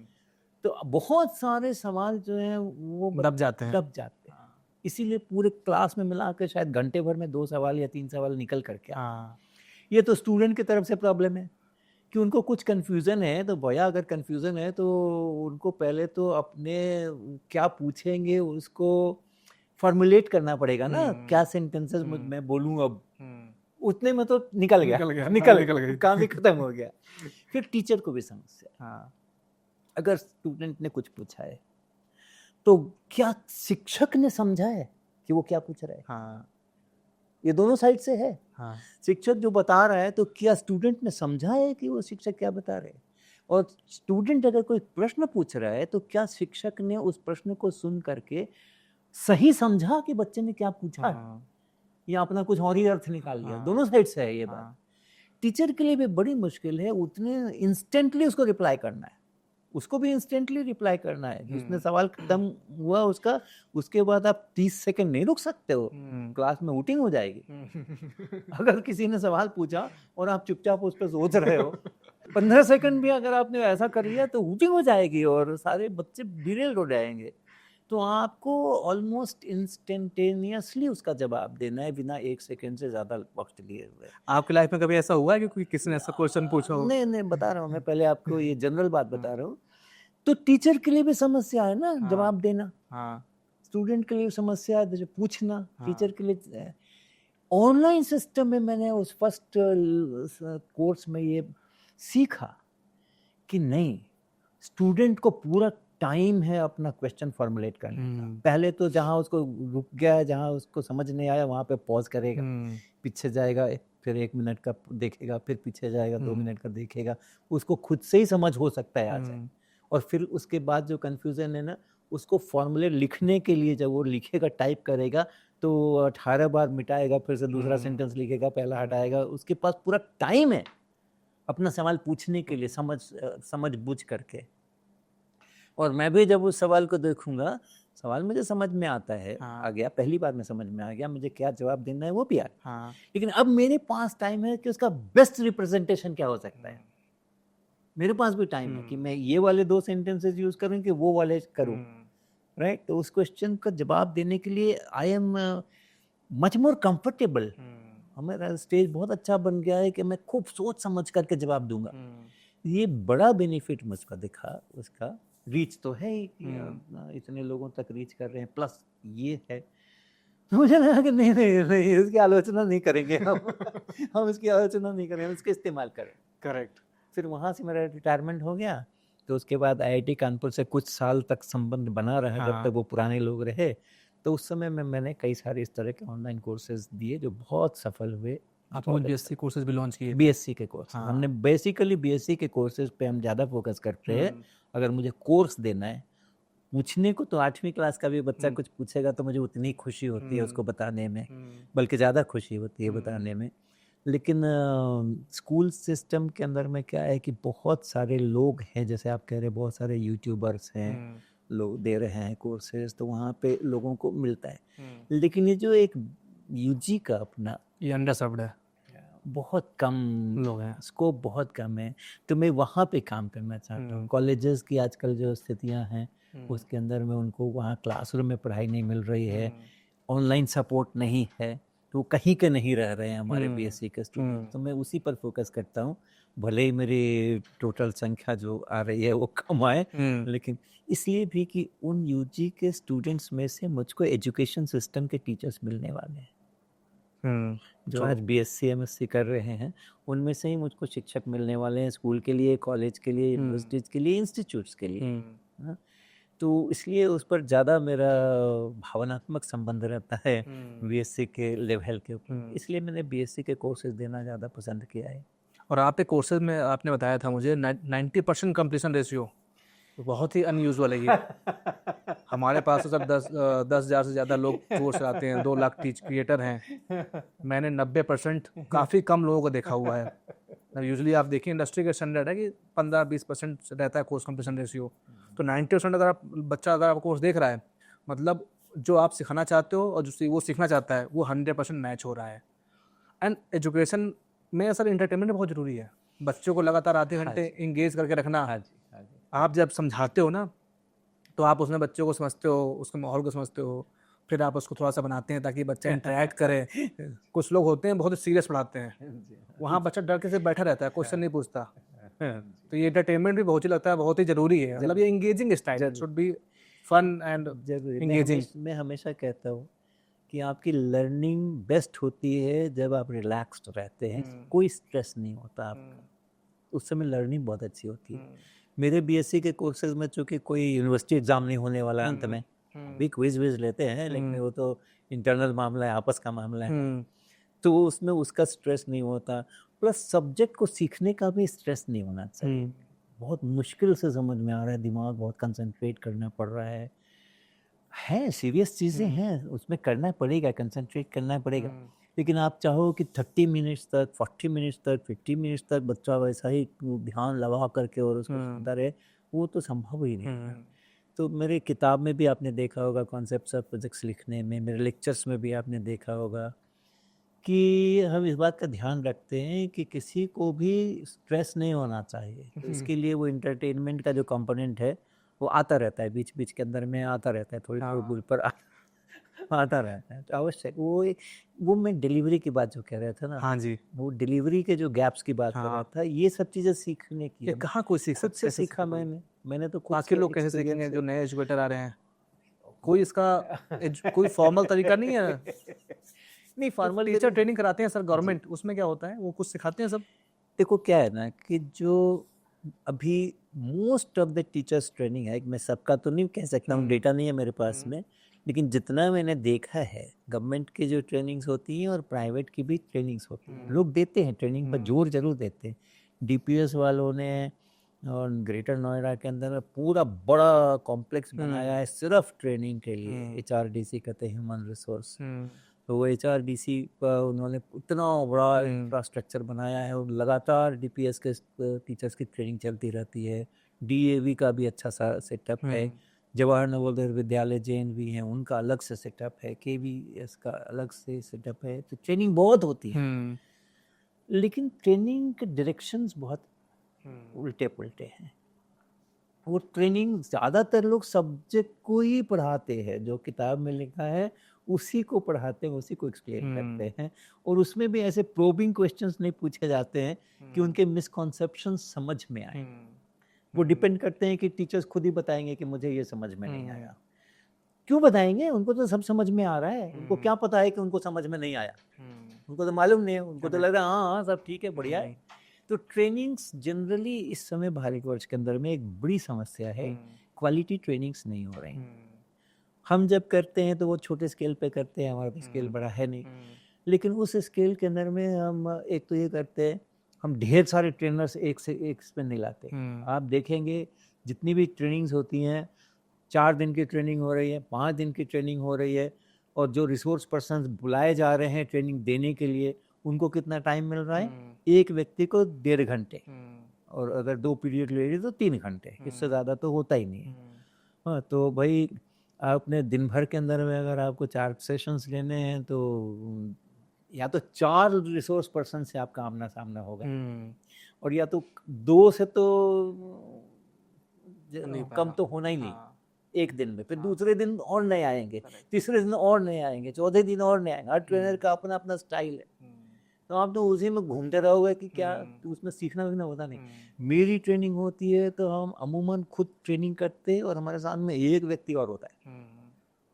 तो बहुत सारे सवाल जो हैं वो
दब जाते हैं।
इसीलिए पूरे क्लास में मिला के शायद घंटे भर में 2 सवाल या 3 सवाल निकल करके ये तो स्टूडेंट की तरफ से प्रॉब्लम है कि उनको कुछ कंफ्यूजन है। तो भैया अगर कंफ्यूजन है तो उनको पहले तो अपने क्या पूछेंगे उसको फॉर्मुलेट करना पड़ेगा ना, क्या सेंटेंसेस मैं बोलूं अब, उतने में तो निकल गया काम ही खत्म हो गया। फिर टीचर को भी समस्या, अगर स्टूडेंट ने कुछ पूछा है तो क्या शिक्षक ने समझा है कि वो क्या पूछ रहा है। ये दोनों साइड से है। शिक्षक जो बता रहा है तो क्या स्टूडेंट ने समझा है कि वो शिक्षक क्या बता रहे हैं, और स्टूडेंट अगर कोई प्रश्न पूछ रहा है तो क्या शिक्षक ने उस प्रश्न को सुन करके सही समझा कि बच्चे ने क्या पूछा है, या अपना कुछ और ही अर्थ निकाल लिया। दोनों साइड से है ये बात। टीचर के लिए भी बड़ी मुश्किल है उतने इंस्टेंटली उसको रिप्लाई करना है, उसको भी इंस्टेंटली रिप्लाई करना है। जिसने सवाल खत्म हुआ उसका, उसके बाद आप 30 सेकंड नहीं रुक सकते हो, क्लास में हूटिंग हो जाएगी। अगर किसी ने सवाल पूछा और आप चुपचाप उस पर सोच रहे हो 15 सेकंड भी अगर आपने ऐसा कर लिया तो हूटिंग हो जाएगी और सारे बच्चे डिरेल हो जाएंगे। तो आपको ऑलमोस्ट इंस्टेंटेनियसली उसका जवाब देना है बिना 1 सेकंड से ज्यादा वक्त लिए हुए।
आपकी लाइफ में कभी ऐसा हुआ है कि किसी ने ऐसा क्वेश्चन पूछा हो?
नहीं बता रहा हूँ मैं, पहले आपको ये जनरल बात बता रहा हूँ। तो टीचर के लिए भी समस्या है ना जवाब देना, स्टूडेंट के लिए समस्या है जो पूछना, टीचर के लिए। ऑनलाइन सिस्टम में मैंने उस फर्स्ट कोर्स में ये सीखा कि नहीं, स्टूडेंट को पूरा टाइम है अपना क्वेश्चन फॉर्मुलेट करने का। पहले तो जहाँ उसको रुक गया, जहाँ उसको समझ नहीं आया वहाँ पे पॉज करेगा, पीछे जाएगा, फिर 1 मिनट का देखेगा, फिर पीछे जाएगा, 2 मिनट का देखेगा, उसको खुद से ही समझ हो सकता है आज। और फिर उसके बाद जो कंफ्यूजन है ना, उसको फॉर्मूले लिखने के लिए जब वो लिखेगा, टाइप करेगा, तो 18 बार मिटाएगा, फिर से दूसरा सेंटेंस लिखेगा, पहला हटाएगा। उसके पास पूरा टाइम है अपना सवाल पूछने के लिए, समझ बूझ करके। और मैं भी जब उस सवाल को देखूंगा, सवाल मुझे समझ में आता है, आ गया, पहली बार में समझ में आ गया, मुझे क्या जवाब देना है वो भी आ गया। लेकिन अब मेरे पास टाइम है कि उसका बेस्ट रिप्रेजेंटेशन क्या हो सकता है। मेरे पास भी टाइम है कि मैं ये वाले 2 सेंटेंसेस यूज करूं कि वो वाले करूं, राइट। तो उस क्वेश्चन का जवाब देने के लिए I am much more comfortable. हमारा स्टेज बहुत अच्छा बन गया है कि मैं खूब सोच समझ करके जवाब दूंगा। ये बड़ा बेनिफिट मुझको दिखा। उसका रीच तो है ही, इतने लोगों तक रीच कर रहे हैं, प्लस ये है। तो मुझे लगा कि नहीं इसकी आलोचना नहीं करेंगे हम इसकी आलोचना नहीं करेंगे, इसका इस्तेमाल करें।
करेक्ट।
फिर वहाँ से मेरा रिटायरमेंट हो गया, तो उसके बाद IIT कानपुर से कुछ साल तक संबंध बना रहा, जब तक वो पुराने लोग रहे। तो उस समय में मैंने कई सारे इस तरह के ऑनलाइन कोर्सेज दिए जो बहुत सफल हुए।
आपने BSc कोर्सेज भी लॉन्च किए?
BSc के कोर्स हमने बेसिकली BSc के कोर्सेज पे हम ज़्यादा फोकस करते हैं। अगर मुझे कोर्स देना है, पूछने को तो 8वीं क्लास का भी बच्चा कुछ पूछेगा तो मुझे उतनी खुशी होती है उसको बताने में, बल्कि ज़्यादा खुशी होती है बताने में। लेकिन स्कूल सिस्टम के अंदर में क्या है कि बहुत सारे लोग हैं, जैसे आप कह रहे हैं, बहुत सारे यूट्यूबर्स हैं, लोग दे रहे हैं कोर्सेज, तो वहाँ पे लोगों को मिलता है। लेकिन ये जो एक UG का अपना,
ये अंडरसर्व्ड है,
बहुत कम लोग हैं, स्कोप बहुत कम है। तो मैं वहाँ पे काम करना चाहता हूँ। कॉलेजेस की आजकल जो स्थितियाँ हैं उसके अंदर में उनको वहाँ क्लासरूम में पढ़ाई नहीं मिल रही है, ऑनलाइन सपोर्ट नहीं है, तो कहीं के नहीं रह रहे हैं हमारे BSc के स्टूडेंट। तो मैं उसी पर फोकस करता हूँ। भले ही मेरी टोटल संख्या जो आ रही है वो कम आए, लेकिन इसलिए भी कि उन UG के स्टूडेंट्स में से मुझको एजुकेशन सिस्टम के टीचर्स मिलने वाले हैं जो आज BSc MSc कर रहे हैं। उनमें से ही मुझको शिक्षक मिलने वाले हैं, स्कूल के लिए, कॉलेज के लिए, यूनिवर्सिटीज के लिए, इंस्टीट्यूट्स के लिए। तो इसलिए उस पर ज़्यादा मेरा भावनात्मक संबंध रहता है BSc के लेवल के ऊपर। इसलिए मैंने BSc के कोर्सेज देना ज़्यादा पसंद किया है।
और आपके कोर्सेज में आपने बताया था मुझे 90% कंप्लीशन रेशियो। तो बहुत ही अनयूजुअल है ये। हमारे पास तो सब 10,000 से ज़्यादा लोग कोर्स आते हैं, 2 लाख टीच क्रिएटर हैं। मैंने 90% काफ़ी कम लोगों को देखा हुआ है। यूजुअली आप देखिए इंडस्ट्री का स्टैंडर्ड है कि 15-20% रहता है कोर्स कंप्लीशन रेशियो। तो 90% अगर आप कोर्स देख रहा है, मतलब जो आप सिखाना चाहते हो और जो वो सीखना चाहता है वो 100% मैच हो रहा है। एंड एजुकेशन में सर एंटरटेनमेंट बहुत ज़रूरी है। बच्चों को लगातार आधे घंटे इंगेज करके रखना। आप जब समझाते हो ना, तो आप उसमें बच्चों को समझते हो, उसके माहौल को समझते हो, फिर आप उसको थोड़ा सा बनाते हैं ताकि बच्चा इंटरेक्ट करे। कुछ लोग होते हैं बहुत सीरियस पढ़ाते हैं, वहाँ बच्चा डर के सिर्फ बैठा रहता है, क्वेश्चन नहीं पूछता। तो ये एंटरटेनमेंट भी बहुत ही लगता है बहुत ही जरूरी है। मतलब ये engaging style should be fun and engaging.
मैं हमेशा कहता हूँ कि आपकी लर्निंग बेस्ट होती है जब आप रिलैक्स्ड रहते हैं, कोई स्ट्रेस नहीं होता आपका, उस समय लर्निंग बहुत अच्छी होती है। मेरे बीएससी के कोर्सेज में चूंकि कोई यूनिवर्सिटी एग्जाम नहीं होने वाला अंत में, अभी क्विज विज लेते हैं लेकिन वो तो इंटरनल मामला है, आपस का मामला है, तो उसमें उसका स्ट्रेस नहीं होता। प्लस सब्जेक्ट को सीखने का भी स्ट्रेस नहीं होना चाहिए। बहुत मुश्किल से समझ में आ रहा है, दिमाग बहुत कंसंट्रेट करना पड़ रहा है सीरियस चीज़ें हैं, उसमें करना पड़ेगा, कंसंट्रेट करना पड़ेगा। लेकिन आप चाहो कि 30 मिनट्स तक, 40 मिनट्स तक, 50 मिनट्स तक बच्चा वैसा ही ध्यान लगा करके और उसको सुनता रहे, वो तो संभव ही नहीं है। तो मेरे किताब में भी आपने देखा होगा, कॉन्सेप्ट्स ऑफ फिजिक्स लिखने में, मेरे लेक्चर्स में भी आपने देखा होगा कि हम इस बात का ध्यान रखते हैं कि किसी को भी स्ट्रेस नहीं होना चाहिए। तो इसके लिए वो इंटरटेनमेंट का जो कंपोनेंट है वो आता रहता है, बीच बीच के अंदर में आता रहता है, थोड़ी थोड़ी दूर पर आता रहता है, तो आवश्यक वो मैं डिलीवरी की बात जो कह रहा था ना,
हाँ जी,
वो डिलीवरी के जो गैप्स की बात कर रहा था, ये सब चीज़ें सीखने की।
ये कहाँ कोई सीख
खुद से सीखा मैंने तो खुद
बाकी लोग कैसे सीखेंगे जो नए एजुकेटर आ रहे हैं? कोई इसका कोई फॉर्मल तरीका नहीं है।
नहीं, फॉर्मल
टीचर ट्रेनिंग कराते हैं सर गवर्नमेंट, उसमें क्या होता है, वो कुछ सिखाते हैं सब।
देखो क्या है ना कि जो अभी most of the teachers training है, मैं सबका तो नहीं कह सकता हूँ, डेटा नहीं है मेरे पास में, लेकिन जितना मैंने देखा है गवर्नमेंट की जो ट्रेनिंग्स होती हैं और प्राइवेट की भी ट्रेनिंग्स होती हैं, लोग देते हैं ट्रेनिंग पर जोर जरूर देते हैं। डीपीएस वालों ने और ग्रेटर नोएडा के अंदर पूरा बड़ा कॉम्प्लेक्स बनाया है सिर्फ ट्रेनिंग के लिए, HRDC कहते हैं, ह्यूमन रिसोर्स। तो वो HRDC पर उन्होंने इतना बड़ा इंफ्रास्ट्रक्चर बनाया है और लगातार डीपीएस के टीचर्स की ट्रेनिंग चलती रहती है। DAV का भी अच्छा सा सेटअप है, जवाहर नवोदय विद्यालय JNV है, उनका अलग से सेटअप है, KVS का अलग से सेटअप है। तो ट्रेनिंग बहुत होती है, लेकिन ट्रेनिंग के डायरेक्शंस बहुत उल्टे पुल्टे हैं। वो ट्रेनिंग ज़्यादातर लोग सब्जेक्ट को ही पढ़ाते हैं, जो किताब में लिखा है उसी को पढ़ाते हैं, उसी को एक्सप्लेन करते हैं, और उसमें भी ऐसे प्रोबिंग क्वेश्चंस नहीं पूछे जाते हैं कि उनके मिसकॉन्सेप्शन समझ में आए। वो डिपेंड करते हैं कि टीचर्स खुद ही बताएंगे कि मुझे ये समझ में नहीं आया। क्यों बताएंगे? उनको तो सब समझ में आ रहा है। उनको क्या पता है कि उनको समझ में नहीं आया? उनको तो मालूम नहीं है, उनको तो लग रहा है हाँ सब ठीक है, बढ़िया है। तो ट्रेनिंग्स जनरली इस समय भारतवर्ष के अंदर में एक बड़ी समस्या है, क्वालिटी ट्रेनिंग्स नहीं हो रही। हम जब करते हैं तो वो छोटे स्केल पे करते हैं, हमारा स्केल बड़ा है नहीं, लेकिन उस स्केल के अंदर में हम एक तो ये करते हैं, हम ढेर सारे ट्रेनर्स एक से एक पे नहीं लाते। आप देखेंगे जितनी भी ट्रेनिंग्स होती हैं, 4 दिन की ट्रेनिंग हो रही है, 5 दिन की ट्रेनिंग हो रही है, और जो रिसोर्स पर्सन बुलाए जा रहे हैं ट्रेनिंग देने के लिए, उनको कितना टाइम मिल रहा है? एक व्यक्ति को 1.5 घंटे, और अगर 2 पीरियड ले रही तो 3 घंटे, इससे ज़्यादा तो होता ही नहीं है। हाँ, तो भाई आपने दिन भर के अंदर में अगर आपको 4 सेशंस लेने हैं तो या तो 4 रिसोर्स पर्सन से आपका आमना सामना होगा, और या तो 2 से तो कम तो होना ही नहीं एक दिन में। फिर दूसरे दिन और नए आएंगे, तीसरे दिन और नए आएंगे, चौथे दिन और नए आएंगे। हर ट्रेनर का अपना अपना स्टाइल है, तो आप तो उसी में घूमते रहोगे कि क्या उसमें सीखना विखना होता नहीं। मेरी ट्रेनिंग होती है तो हम अमूमन खुद ट्रेनिंग करते हैं, और हमारे साथ में एक व्यक्ति और होता है,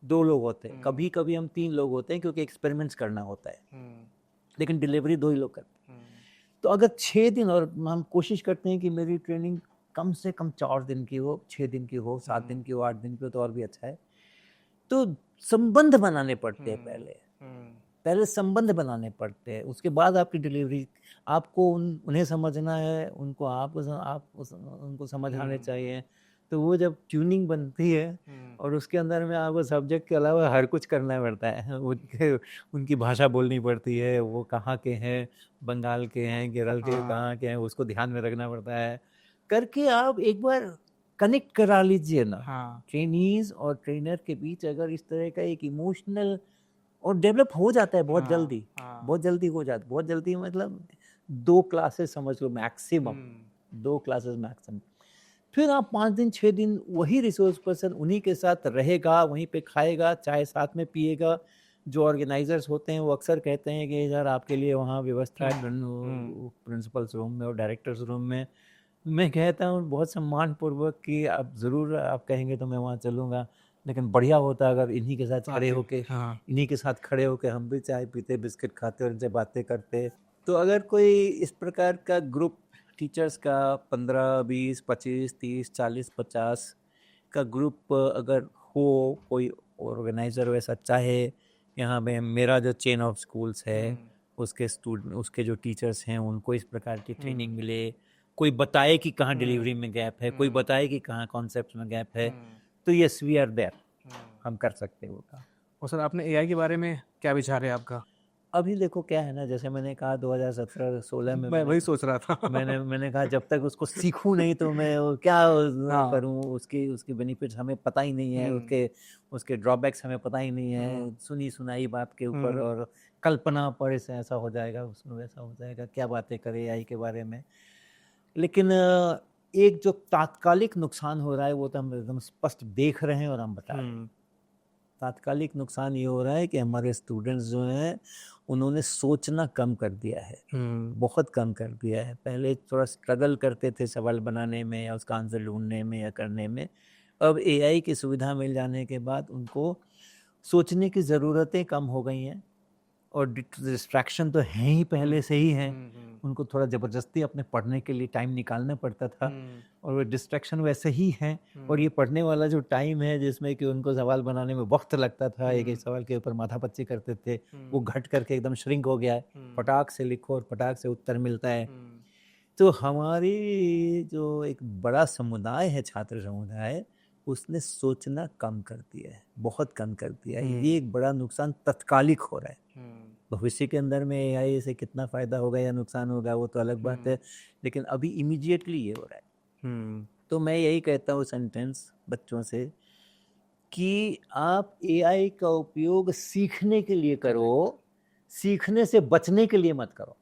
2 लोग होते हैं, कभी कभी हम 3 लोग होते हैं, क्योंकि एक्सपेरिमेंट्स करना होता है, लेकिन डिलीवरी 2 ही लोग करते हैं। तो अगर 6 दिन, और हम कोशिश करते हैं कि मेरी ट्रेनिंग कम से कम 4 दिन की हो, 6 दिन की हो, 7 दिन की हो, 8 दिन की हो तो और भी अच्छा है। तो संबंध बनाने पड़ते हैं, पहले संबंध बनाने पड़ते हैं, उसके बाद आपकी डिलीवरी। आपको उन्हें समझना है, उनको उनको समझ आने चाहिए, तो वो जब ट्यूनिंग बनती है और उसके अंदर में आपको सब्जेक्ट के अलावा हर कुछ करना पड़ता है। उनकी भाषा बोलनी पड़ती है, वो कहाँ के हैं, बंगाल के हैं, केरल के कहाँ के हैं, उसको ध्यान में रखना पड़ता है। करके आप एक बार कनेक्ट करा लीजिए ना। ट्रेनीज और ट्रेनर के बीच अगर इस तरह का एक इमोशनल और डेवलप हो जाता है बहुत जल्दी, बहुत जल्दी हो जाता है, बहुत जल्दी मतलब 2 क्लासेस समझ लो मैक्सिमम, 2 क्लासेस मैक्सिमम। फिर आप 5 दिन 6 दिन वही रिसोर्स पर्सन उन्हीं के साथ रहेगा, वहीं पे खाएगा, चाय साथ में पिएगा। जो ऑर्गेनाइजर्स होते हैं वो अक्सर कहते हैं कि यार आपके लिए वहाँ व्यवस्था है प्रिंसिपल्स रूम में और डायरेक्टर्स रूम में। मैं कहता हूँ बहुत सम्मान पूर्वक कि आप ज़रूर आप कहेंगे तो मैं वहाँ चलूँगा, लेकिन बढ़िया होता अगर इन्हीं के साथ खड़े होके इन्हीं के साथ खड़े होके हम भी चाय पीते, बिस्किट खाते और इनसे बातें करते। तो अगर कोई इस प्रकार का ग्रुप टीचर्स का 15, 20, 25, 30, 40, 50 का ग्रुप अगर हो, कोई ऑर्गेनाइज़र वैसा चाहे, यहाँ पे मेरा जो चेन ऑफ स्कूल्स है उसके स्टूडेंट, उसके जो टीचर्स हैं उनको इस प्रकार की ट्रेनिंग मिले, कोई बताए कि कहाँ डिलीवरी में गैप है, कोई बताए कि कहाँ कॉन्सेप्ट में गैप है, तो यस वी आर देयर, हम कर सकते हैं वो काम।
और सर आपने एआई के बारे में क्या विचार है आपका?
अभी देखो क्या है ना, जैसे मैंने कहा 2017-16 में
मैं वही सोच रहा था
मैंने कहा जब तक उसको सीखूं नहीं तो मैं क्या करूं, उसके बेनिफिट्स हमें पता ही नहीं है, उसके ड्रॉबैक्स हमें पता ही नहीं है, सुनी सुनाई बात के ऊपर और कल्पना पर से ऐसा हो जाएगा, उसमें वैसा हो जाएगा, क्या बातें करें एआई के बारे में। लेकिन एक जो तात्कालिक नुकसान हो रहा है वो तो हम एकदम स्पष्ट देख रहे हैं और हम बता रहे हैं। तात्कालिक नुकसान ये हो रहा है कि हमारे स्टूडेंट्स जो हैं उन्होंने सोचना कम कर दिया है, बहुत कम कर दिया है। पहले थोड़ा स्ट्रगल करते थे सवाल बनाने में या उसका आंसर ढूंढने में या करने में। अब एआई की सुविधा मिल जाने के बाद उनको सोचने की ज़रूरतें कम हो गई हैं और डिस्ट्रैक्शन तो है ही पहले से ही है। उनको थोड़ा ज़बरदस्ती अपने पढ़ने के लिए टाइम निकालना पड़ता था और वो डिस्ट्रैक्शन वैसे ही है। और ये पढ़ने वाला जो टाइम है जिसमें कि उनको सवाल बनाने में वक्त लगता था, एक एक सवाल के ऊपर माथापच्ची करते थे, वो घट करके एकदम श्रिंक हो गया है। फटाक से लिखो और फटाक से उत्तर मिलता है। तो हमारी जो एक बड़ा समुदाय है, छात्र समुदाय, उसने सोचना कम कर दिया है, बहुत कम कर दिया है। ये एक बड़ा नुकसान तत्कालिक हो रहा है। भविष्य के अंदर में एआई से कितना फ़ायदा होगा या नुकसान होगा वो तो अलग बात है, लेकिन अभी इमीडिएटली ये हो रहा है। तो मैं यही कहता हूँ सेंटेंस बच्चों से कि आप एआई का उपयोग सीखने के लिए करो, सीखने से बचने के लिए मत करो,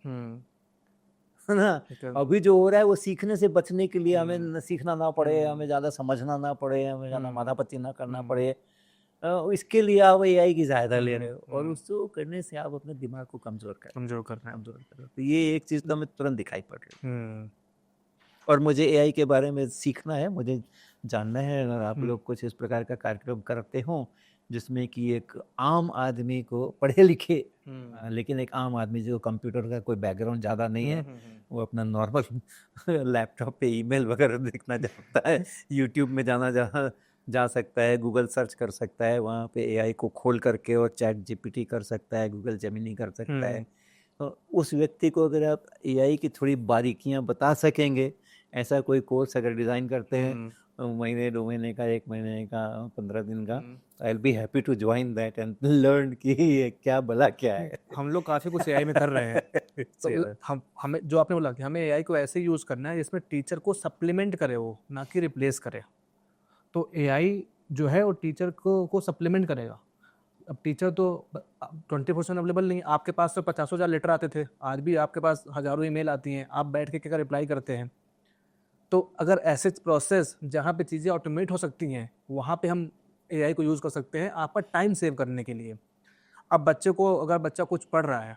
है ना। अभी जो हो रहा है वो सीखने से बचने के लिए, हमें सीखना ना पड़े, हमें ज़्यादा समझना ना पड़े, हमें ज़्यादा माथापच्ची ना करना पड़े, इसके लिए आप एआई की सहायता ले रहे हो और उसको करने से आप अपने दिमाग को कमज़ोर कर रहे हो। तो ये एक चीज़ तो हमें तुरंत दिखाई पड़ रही है। और मुझे एआई के बारे में सीखना है, मुझे जानना है। अगर आप लोग कुछ इस प्रकार का कार्यक्रम करते हो जिसमें कि एक आम आदमी को, पढ़े लिखे लेकिन एक आम आदमी जो कंप्यूटर का कोई बैकग्राउंड ज़्यादा नहीं है, वो अपना नॉर्मल लैपटॉप पे ईमेल वगैरह देखना चाहता है, यूट्यूब में जा सकता है, गूगल सर्च कर सकता है, वहाँ पे एआई को खोल करके और चैट जीपीटी कर सकता है, गूगल जेमिनी कर सकता है। तो उस व्यक्ति को अगर आप एआई की थोड़ी बारीकियाँ बता सकेंगे, ऐसा कोई कोर्स अगर डिज़ाइन करते हैं महीने 2 महीने का, 1 महीने का, 15 दिन का, I will be happy to join that and learn कि ये क्या भला क्या है।
हम लोग काफ़ी कुछ एआई में कर रहे हैं तो हमें जो आपने बोला कि हमें एआई को ऐसे यूज़ करना है जिसमें टीचर को सप्लीमेंट करे, वो ना कि रिप्लेस करे। तो एआई जो है वो टीचर को सप्लीमेंट करेगा। अब टीचर तो 24/7 अवेलेबल नहीं। आपके पास तो 50,000 लेटर आते थे, आज भी आपके पास हज़ारों ईमेल आती हैं, आप बैठ के क्या रिप्लाई करते हैं। तो अगर ऐसे प्रोसेस जहाँ पे चीज़ें ऑटोमेट हो सकती हैं, वहाँ पे हम एआई को यूज़ कर सकते हैं आपका टाइम सेव करने के लिए। अब बच्चे को, अगर बच्चा कुछ पढ़ रहा है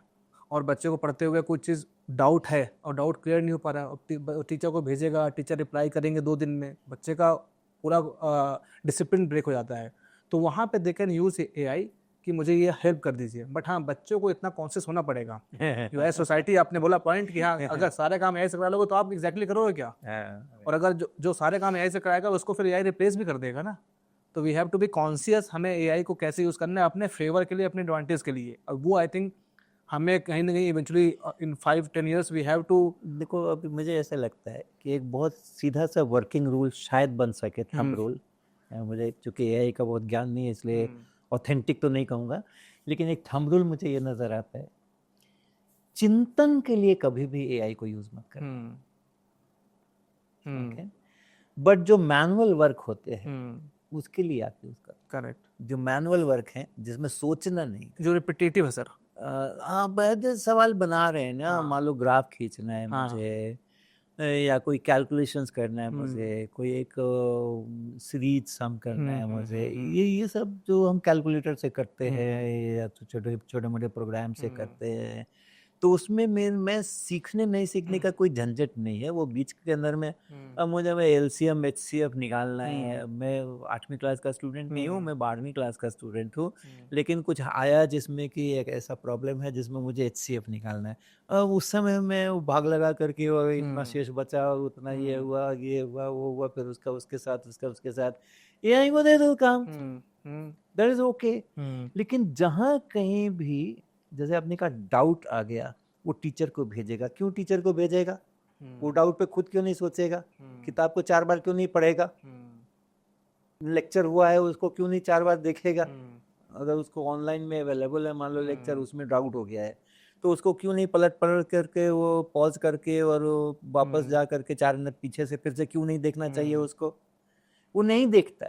और बच्चे को पढ़ते हुए कुछ चीज़ डाउट है और डाउट क्लियर नहीं हो पा रहा है, टीचर को भेजेगा, टीचर रिप्लाई करेंगे 2 दिन में, बच्चे का पूरा डिसिप्लिन ब्रेक हो जाता है। तो वहाँ पे दे कैन यूज़ एआई कि मुझे ये हेल्प कर दीजिए। बट हाँ, बच्चों को इतना कॉन्शियस होना पड़ेगा। जो है सोसाइटी, आपने बोला पॉइंट कि हाँ, अगर सारे काम एआई से करा लोगे तो आप एग्जैक्टली करोगे क्या? और अगर जो सारे काम एआई से कराएगा उसको फिर एआई रिप्लेस भी कर देगा ना। तो we have to be conscious, हमें एआई को कैसे यूज़ करना है अपने फेवर के लिए, अपने एडवांटेज के लिए। और वो आई थिंक हमें कहीं ना कहीं eventually in 5-10 years we have to.
देखो अभी मुझे ऐसा लगता है कि एक बहुत सीधा सा वर्किंग रूल शायद बन सके, थंब रूल। मुझे चूंकि एआई का बहुत ज्ञान नहीं है इसलिए ऑथेंटिक तो नहीं कहूँगा, लेकिन एक थंब रूल मुझे ये नज़र आता है, चिंतन के लिए कभी भी एआई को यूज़ मत करें। ओके, बट जो मैनुअल वर्क होते हैं उसके लिए आप यूज़ करें।
करेक्ट।
जो मैनुअल वर्क है जिसमें सोचना नहीं,
जो रिपीटेटिव है सर।
आप सवाल बना रहे हैं ना, मान लो ग्राफ खींचना है मुझे, या कोई कैलकुलेशंस करना है मुझे, कोई एक सीरीज सम करना है मुझे, ये सब जो हम कैलकुलेटर से करते हैं या तो छोटे छोटे मोटे प्रोग्राम से करते हैं, तो उसमें मैं सीखने सीखने का कोई झंझट नहीं है। वो बीच के अंदर में अब मुझे एलसीएम एचसीएफ निकालना है, मैं 8वीं क्लास का स्टूडेंट नहीं हूँ, मैं 12वीं क्लास का स्टूडेंट हूँ, लेकिन कुछ आया जिसमें कि एक ऐसा प्रॉब्लम है जिसमें मुझे एचसीएफ निकालना है। अब उस समय मैं वो भाग लगा करके और इतना शेष बचा और उतना ये हुआ वो हुआ, फिर उसका उसके साथ एआई को दे दो काम, दैट इज ओके। लेकिन जहाँ कहीं भी जैसे आपने कहा डाउट आ गया, वो टीचर को भेजेगा। क्यों टीचर को भेजेगा? वो डाउट पे खुद क्यों नहीं सोचेगा? किताब को 4 बार क्यों नहीं पढ़ेगा? लेक्चर हुआ है उसको क्यों नहीं 4 बार देखेगा? अगर उसको ऑनलाइन में अवेलेबल है मान लो लेक्चर, उसमें डाउट हो गया है, तो उसको क्यों नहीं पलट करके वो पॉज करके और वापस जा करके 4 मिनट पीछे से फिर से क्यों नहीं देखना चाहिए उसको? वो नहीं देखता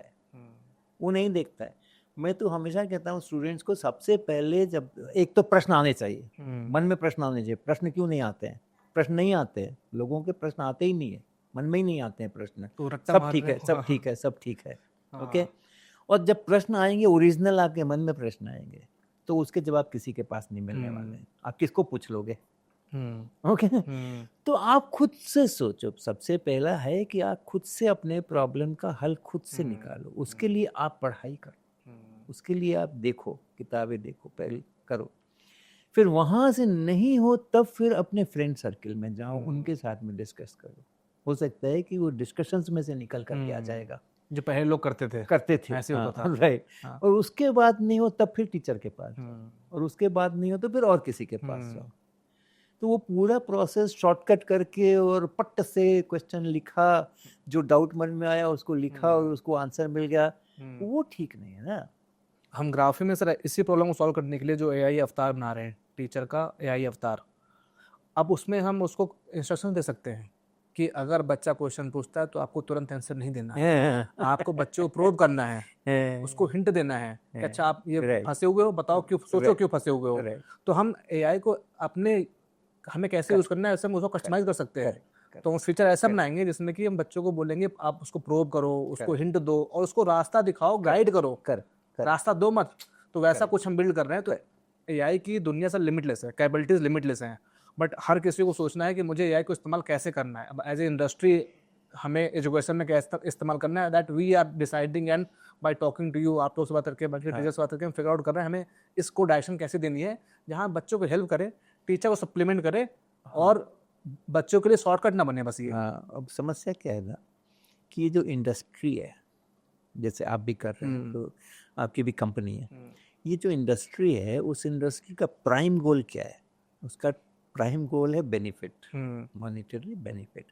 है। मैं तो हमेशा कहता हूँ स्टूडेंट्स को, सबसे पहले जब एक तो प्रश्न आने चाहिए, मन में प्रश्न आने चाहिए। प्रश्न क्यों नहीं आते हैं? प्रश्न नहीं आते हैं, लोगों के प्रश्न आते ही नहीं है, मन में ही नहीं आते हैं प्रश्न।
तो
सब ठीक है ओके। और जब प्रश्न आएंगे ओरिजिनल आपके मन में प्रश्न आएंगे, तो उसके जवाब किसी के पास नहीं मिलने वाले हैं। आप किसको पूछ लोगे? ओके। तो आप खुद से सोचो, सबसे पहला है कि आप खुद से अपने प्रॉब्लम का हल खुद से निकालो। उसके लिए आप पढ़ाई करो, उसके लिए आप देखो, किताबें देखो, पहले करो। फिर वहाँ से नहीं हो तब फिर अपने फ्रेंड सर्किल में जाओ, उनके साथ में डिस्कस करो। हो सकता है कि वो डिस्कशंस में से निकल करके आ जाएगा,
जो पहले लोग करते थे ऐसे होता था।
राइट। और उसके बाद नहीं हो तब फिर टीचर के पास जाओ, और उसके बाद नहीं हो तो फिर और किसी के पास जाओ। तो वो पूरा प्रोसेस शॉर्टकट करके और पट से क्वेश्चन लिखा, जो डाउट मन में आया उसको लिखा और उसको आंसर मिल गया, वो ठीक नहीं है ना।
हम ग्राफी में सर इसी प्रॉब्लम को सॉल्व करने के लिए जो एआई अवतार बना रहे हैं, टीचर का एआई अवतार, अब उसमें हम उसको इंस्ट्रक्शन दे सकते हैं कि अगर बच्चा क्वेश्चन पूछता है तो आपको तुरंत आंसर नहीं देना है, आपको बच्चे को प्रोब करना है, उसको हिंट देना है कि अच्छा आप ये फंसे हुए हो, बताओ क्यों, सोचो क्यों फंसे हुए हो। तो हम एआई को हमें कैसे यूज करना है ऐसे हम उसको कस्टमाइज कर सकते हैं। तो उस फीचर ऐसा बनाएंगे जिसमें कि हम बच्चों को बोलेंगे आप उसको प्रोब करो, उसको हिंट दो और उसको रास्ता दिखाओ, गाइड करो, रास्ता दो मत। तो वैसा कुछ हम बिल्ड कर रहे हैं। तो एआई की दुनिया से लिमिटलेस है, कैपेबिलिटीज लिमिटलेस हैं, बट हर किसी को सोचना है कि मुझे एआई को इस्तेमाल कैसे करना है। अब एज ए इंडस्ट्री हमें एजुकेशन में कैसे इस्तेमाल करना है, that we are deciding, and by talking to you, आप लोग से बात करके, बाकी टीचर से बात करके हम फिगर आउट कर रहे हैं हमें इसको डायरेक्शन कैसे देनी है, जहाँ बच्चों को हेल्प करे, टीचर को सप्लीमेंट करे और बच्चों के लिए शॉर्टकट ना बने बस ये।
अब समस्या क्या है ना कि ये जो इंडस्ट्री है, जैसे आप भी कर रहे हैं, तो आपकी भी कंपनी है, ये जो इंडस्ट्री है उस इंडस्ट्री का प्राइम गोल क्या है? उसका प्राइम गोल है बेनिफिट, मॉनेटरी बेनिफिट।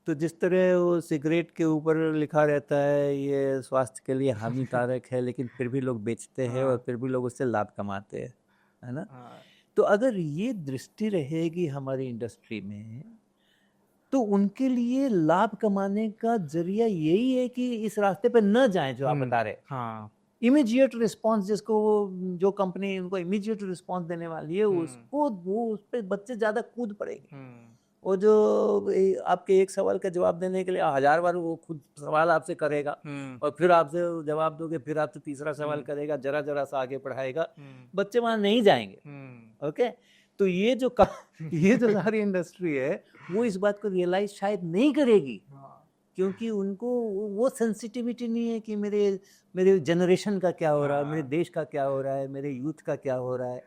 तो जिस तरह वो सिगरेट के ऊपर लिखा रहता है ये स्वास्थ्य के लिए हानिकारक है, लेकिन फिर भी लोग बेचते हैं और फिर भी लोग उससे लाभ कमाते हैं, है ना? तो अगर ये दृष्टि रहेगी हमारी इंडस्ट्री में, तो उनके लिए लाभ कमाने का जरिया यही है कि इस रास्ते पे न जाएं जो आप बता रहे। इमीडिएट रिस्पांस, जिसको जो कंपनी उनको इमीडिएट रिस्पांस देने वाली है, उसको वो उस पर बच्चे ज़्यादा कूद पड़ेंगे। और जो आपके एक सवाल का जवाब देने के लिए 1000 बार वो खुद सवाल आपसे करेगा और फिर आपसे जवाब दोगे, फिर आपसे तीसरा सवाल करेगा, जरा सा आगे पढ़ाएगा, बच्चे वहाँ नहीं जाएंगे। ओके। तो ये जो सारी इंडस्ट्री है वो इस बात को रियलाइज शायद नहीं करेगी, क्योंकि उनको वो सेंसिटिविटी नहीं है कि मेरे जनरेशन का क्या हो रहा है, मेरे देश का क्या हो रहा है, मेरे यूथ का क्या हो रहा है।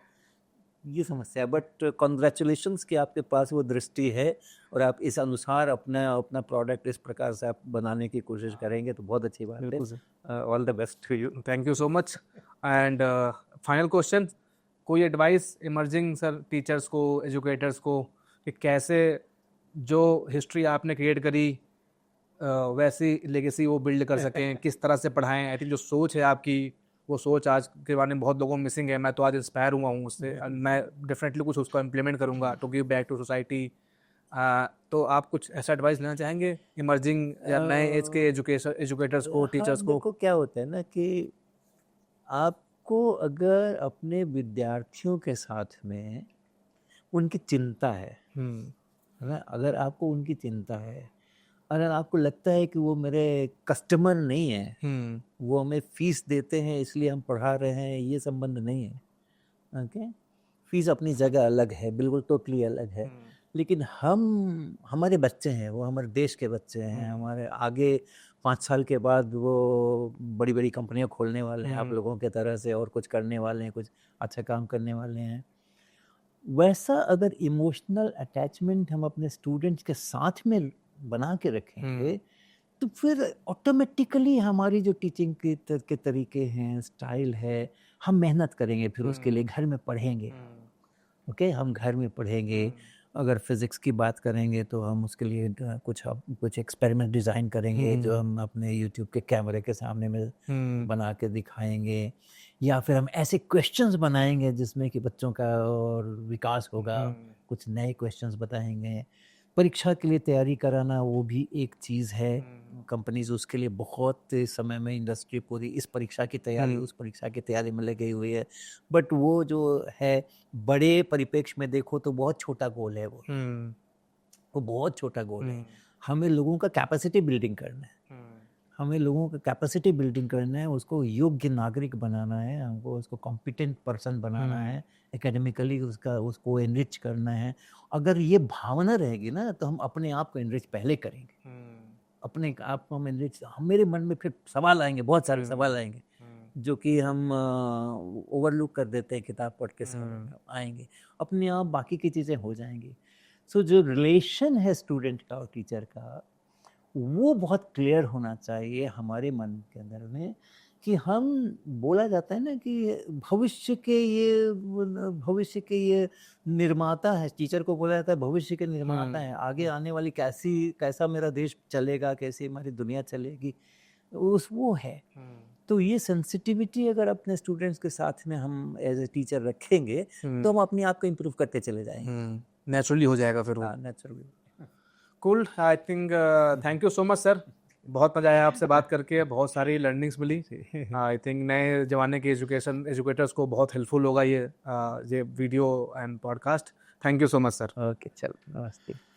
ये समस्या है। बट कॉन्ग्रेचुलेशंस कि आपके पास वो दृष्टि है और आप इस अनुसार अपना प्रोडक्ट इस प्रकार से आप बनाने की कोशिश करेंगे, तो बहुत अच्छी बात है। All the best to you.
Thank you so much. And final question, कोई एडवाइस इमर्जिंग सर टीचर्स को, एजुकेटर्स को, कि कैसे जो हिस्ट्री आपने क्रिएट करी वैसी लेगेसी वो बिल्ड कर सकें, किस तरह से पढ़ाएं? आई थिंक जो सोच है आपकी, वो सोच आज के बारे में बहुत लोगों में मिसिंग है। मैं तो आज इंस्पायर हुआ हूँ उससे, मैं डेफिनेटली कुछ उसको इम्प्लीमेंट करूँगा to give back to society. तो आप कुछ ऐसा एडवाइस लेना चाहेंगे इमर्जिंग या नए एज के एजुकेटर्स को, टीचर्स को?
देखो क्या होता है ना कि आपको अगर अपने विद्यार्थियों के साथ में उनकी चिंता है ना, अगर आपको उनकी चिंता है, अगर आपको लगता है कि वो मेरे कस्टमर नहीं है, वो हमें फीस देते हैं इसलिए हम पढ़ा रहे हैं, ये संबंध नहीं है, ओके। फीस अपनी जगह अलग है, बिल्कुल टोटली अलग है, लेकिन हम हमारे बच्चे हैं, वो हमारे देश के बच्चे हैं, हमारे आगे 5 साल के बाद वो बड़ी बड़ी कंपनियां खोलने वाले हैं आप लोगों के तरह से, और कुछ करने वाले हैं, कुछ अच्छा काम करने वाले हैं। वैसा अगर इमोशनल अटैचमेंट हम अपने स्टूडेंट्स के साथ में बना के रखेंगे तो फिर ऑटोमेटिकली हमारी जो टीचिंग के तरीके हैं, स्टाइल है, हम मेहनत करेंगे, फिर उसके लिए घर में पढ़ेंगे, ओके। हम घर में पढ़ेंगे, अगर फिज़िक्स की बात करेंगे तो हम उसके लिए कुछ एक्सपेरिमेंट डिज़ाइन करेंगे जो हम अपने यूट्यूब के कैमरे के सामने में बना के दिखाएंगे, या फिर हम ऐसे क्वेश्चंस बनाएंगे जिसमें कि बच्चों का और विकास होगा, कुछ नए क्वेश्चंस बताएंगे। परीक्षा के लिए तैयारी कराना वो भी एक चीज़ है, कंपनीज उसके लिए बहुत समय में इंडस्ट्री पूरी इस परीक्षा की तैयारी उस परीक्षा की तैयारी में लगी हुई है, बट वो जो है बड़े परिप्रेक्ष्य में देखो तो बहुत छोटा गोल है, वो बहुत छोटा गोल है। हमें लोगों का कैपेसिटी बिल्डिंग करना है, हमें लोगों का कैपेसिटी बिल्डिंग करना है, उसको योग्य नागरिक बनाना है, हमको उसको कॉम्पिटेंट पर्सन बनाना है, एकेडमिकली उसको एनरिच करना है। अगर ये भावना रहेगी ना तो हम अपने आप को एनरिच पहले करेंगे, अपने आप को हम एनरिच, मेरे मन में फिर सवाल आएंगे, बहुत सारे सवाल आएंगे जो कि हम ओवरलुक कर देते हैं किताब पढ़ के समय आएंगे, अपने आप बाकी की चीज़ें हो जाएंगी। सो जो रिलेशन है स्टूडेंट का और टीचर का, वो बहुत क्लियर होना चाहिए हमारे मन के अंदर में, कि हम, बोला जाता है ना कि भविष्य के ये निर्माता है, टीचर को बोला जाता है भविष्य के निर्माता है, आगे आने वाली कैसा मेरा देश चलेगा, कैसी हमारी दुनिया चलेगी, वो है। तो ये सेंसिटिविटी अगर अपने स्टूडेंट्स के साथ में हम एज ए टीचर रखेंगे तो हम अपने आप को इम्प्रूव करते चले जाएंगे,
नेचुरली हो जाएगा फिर वो।
Naturally.
Cool, I think thank you so much sir, बहुत मजा आया आपसे बात करके, बहुत सारी लर्निंग्स मिली। आई थिंक नए जमाने के एजुकेटर्स को बहुत हेल्पफुल होगा ये video and podcast. Thank you so much sir.
Okay, चलो, नमस्ते।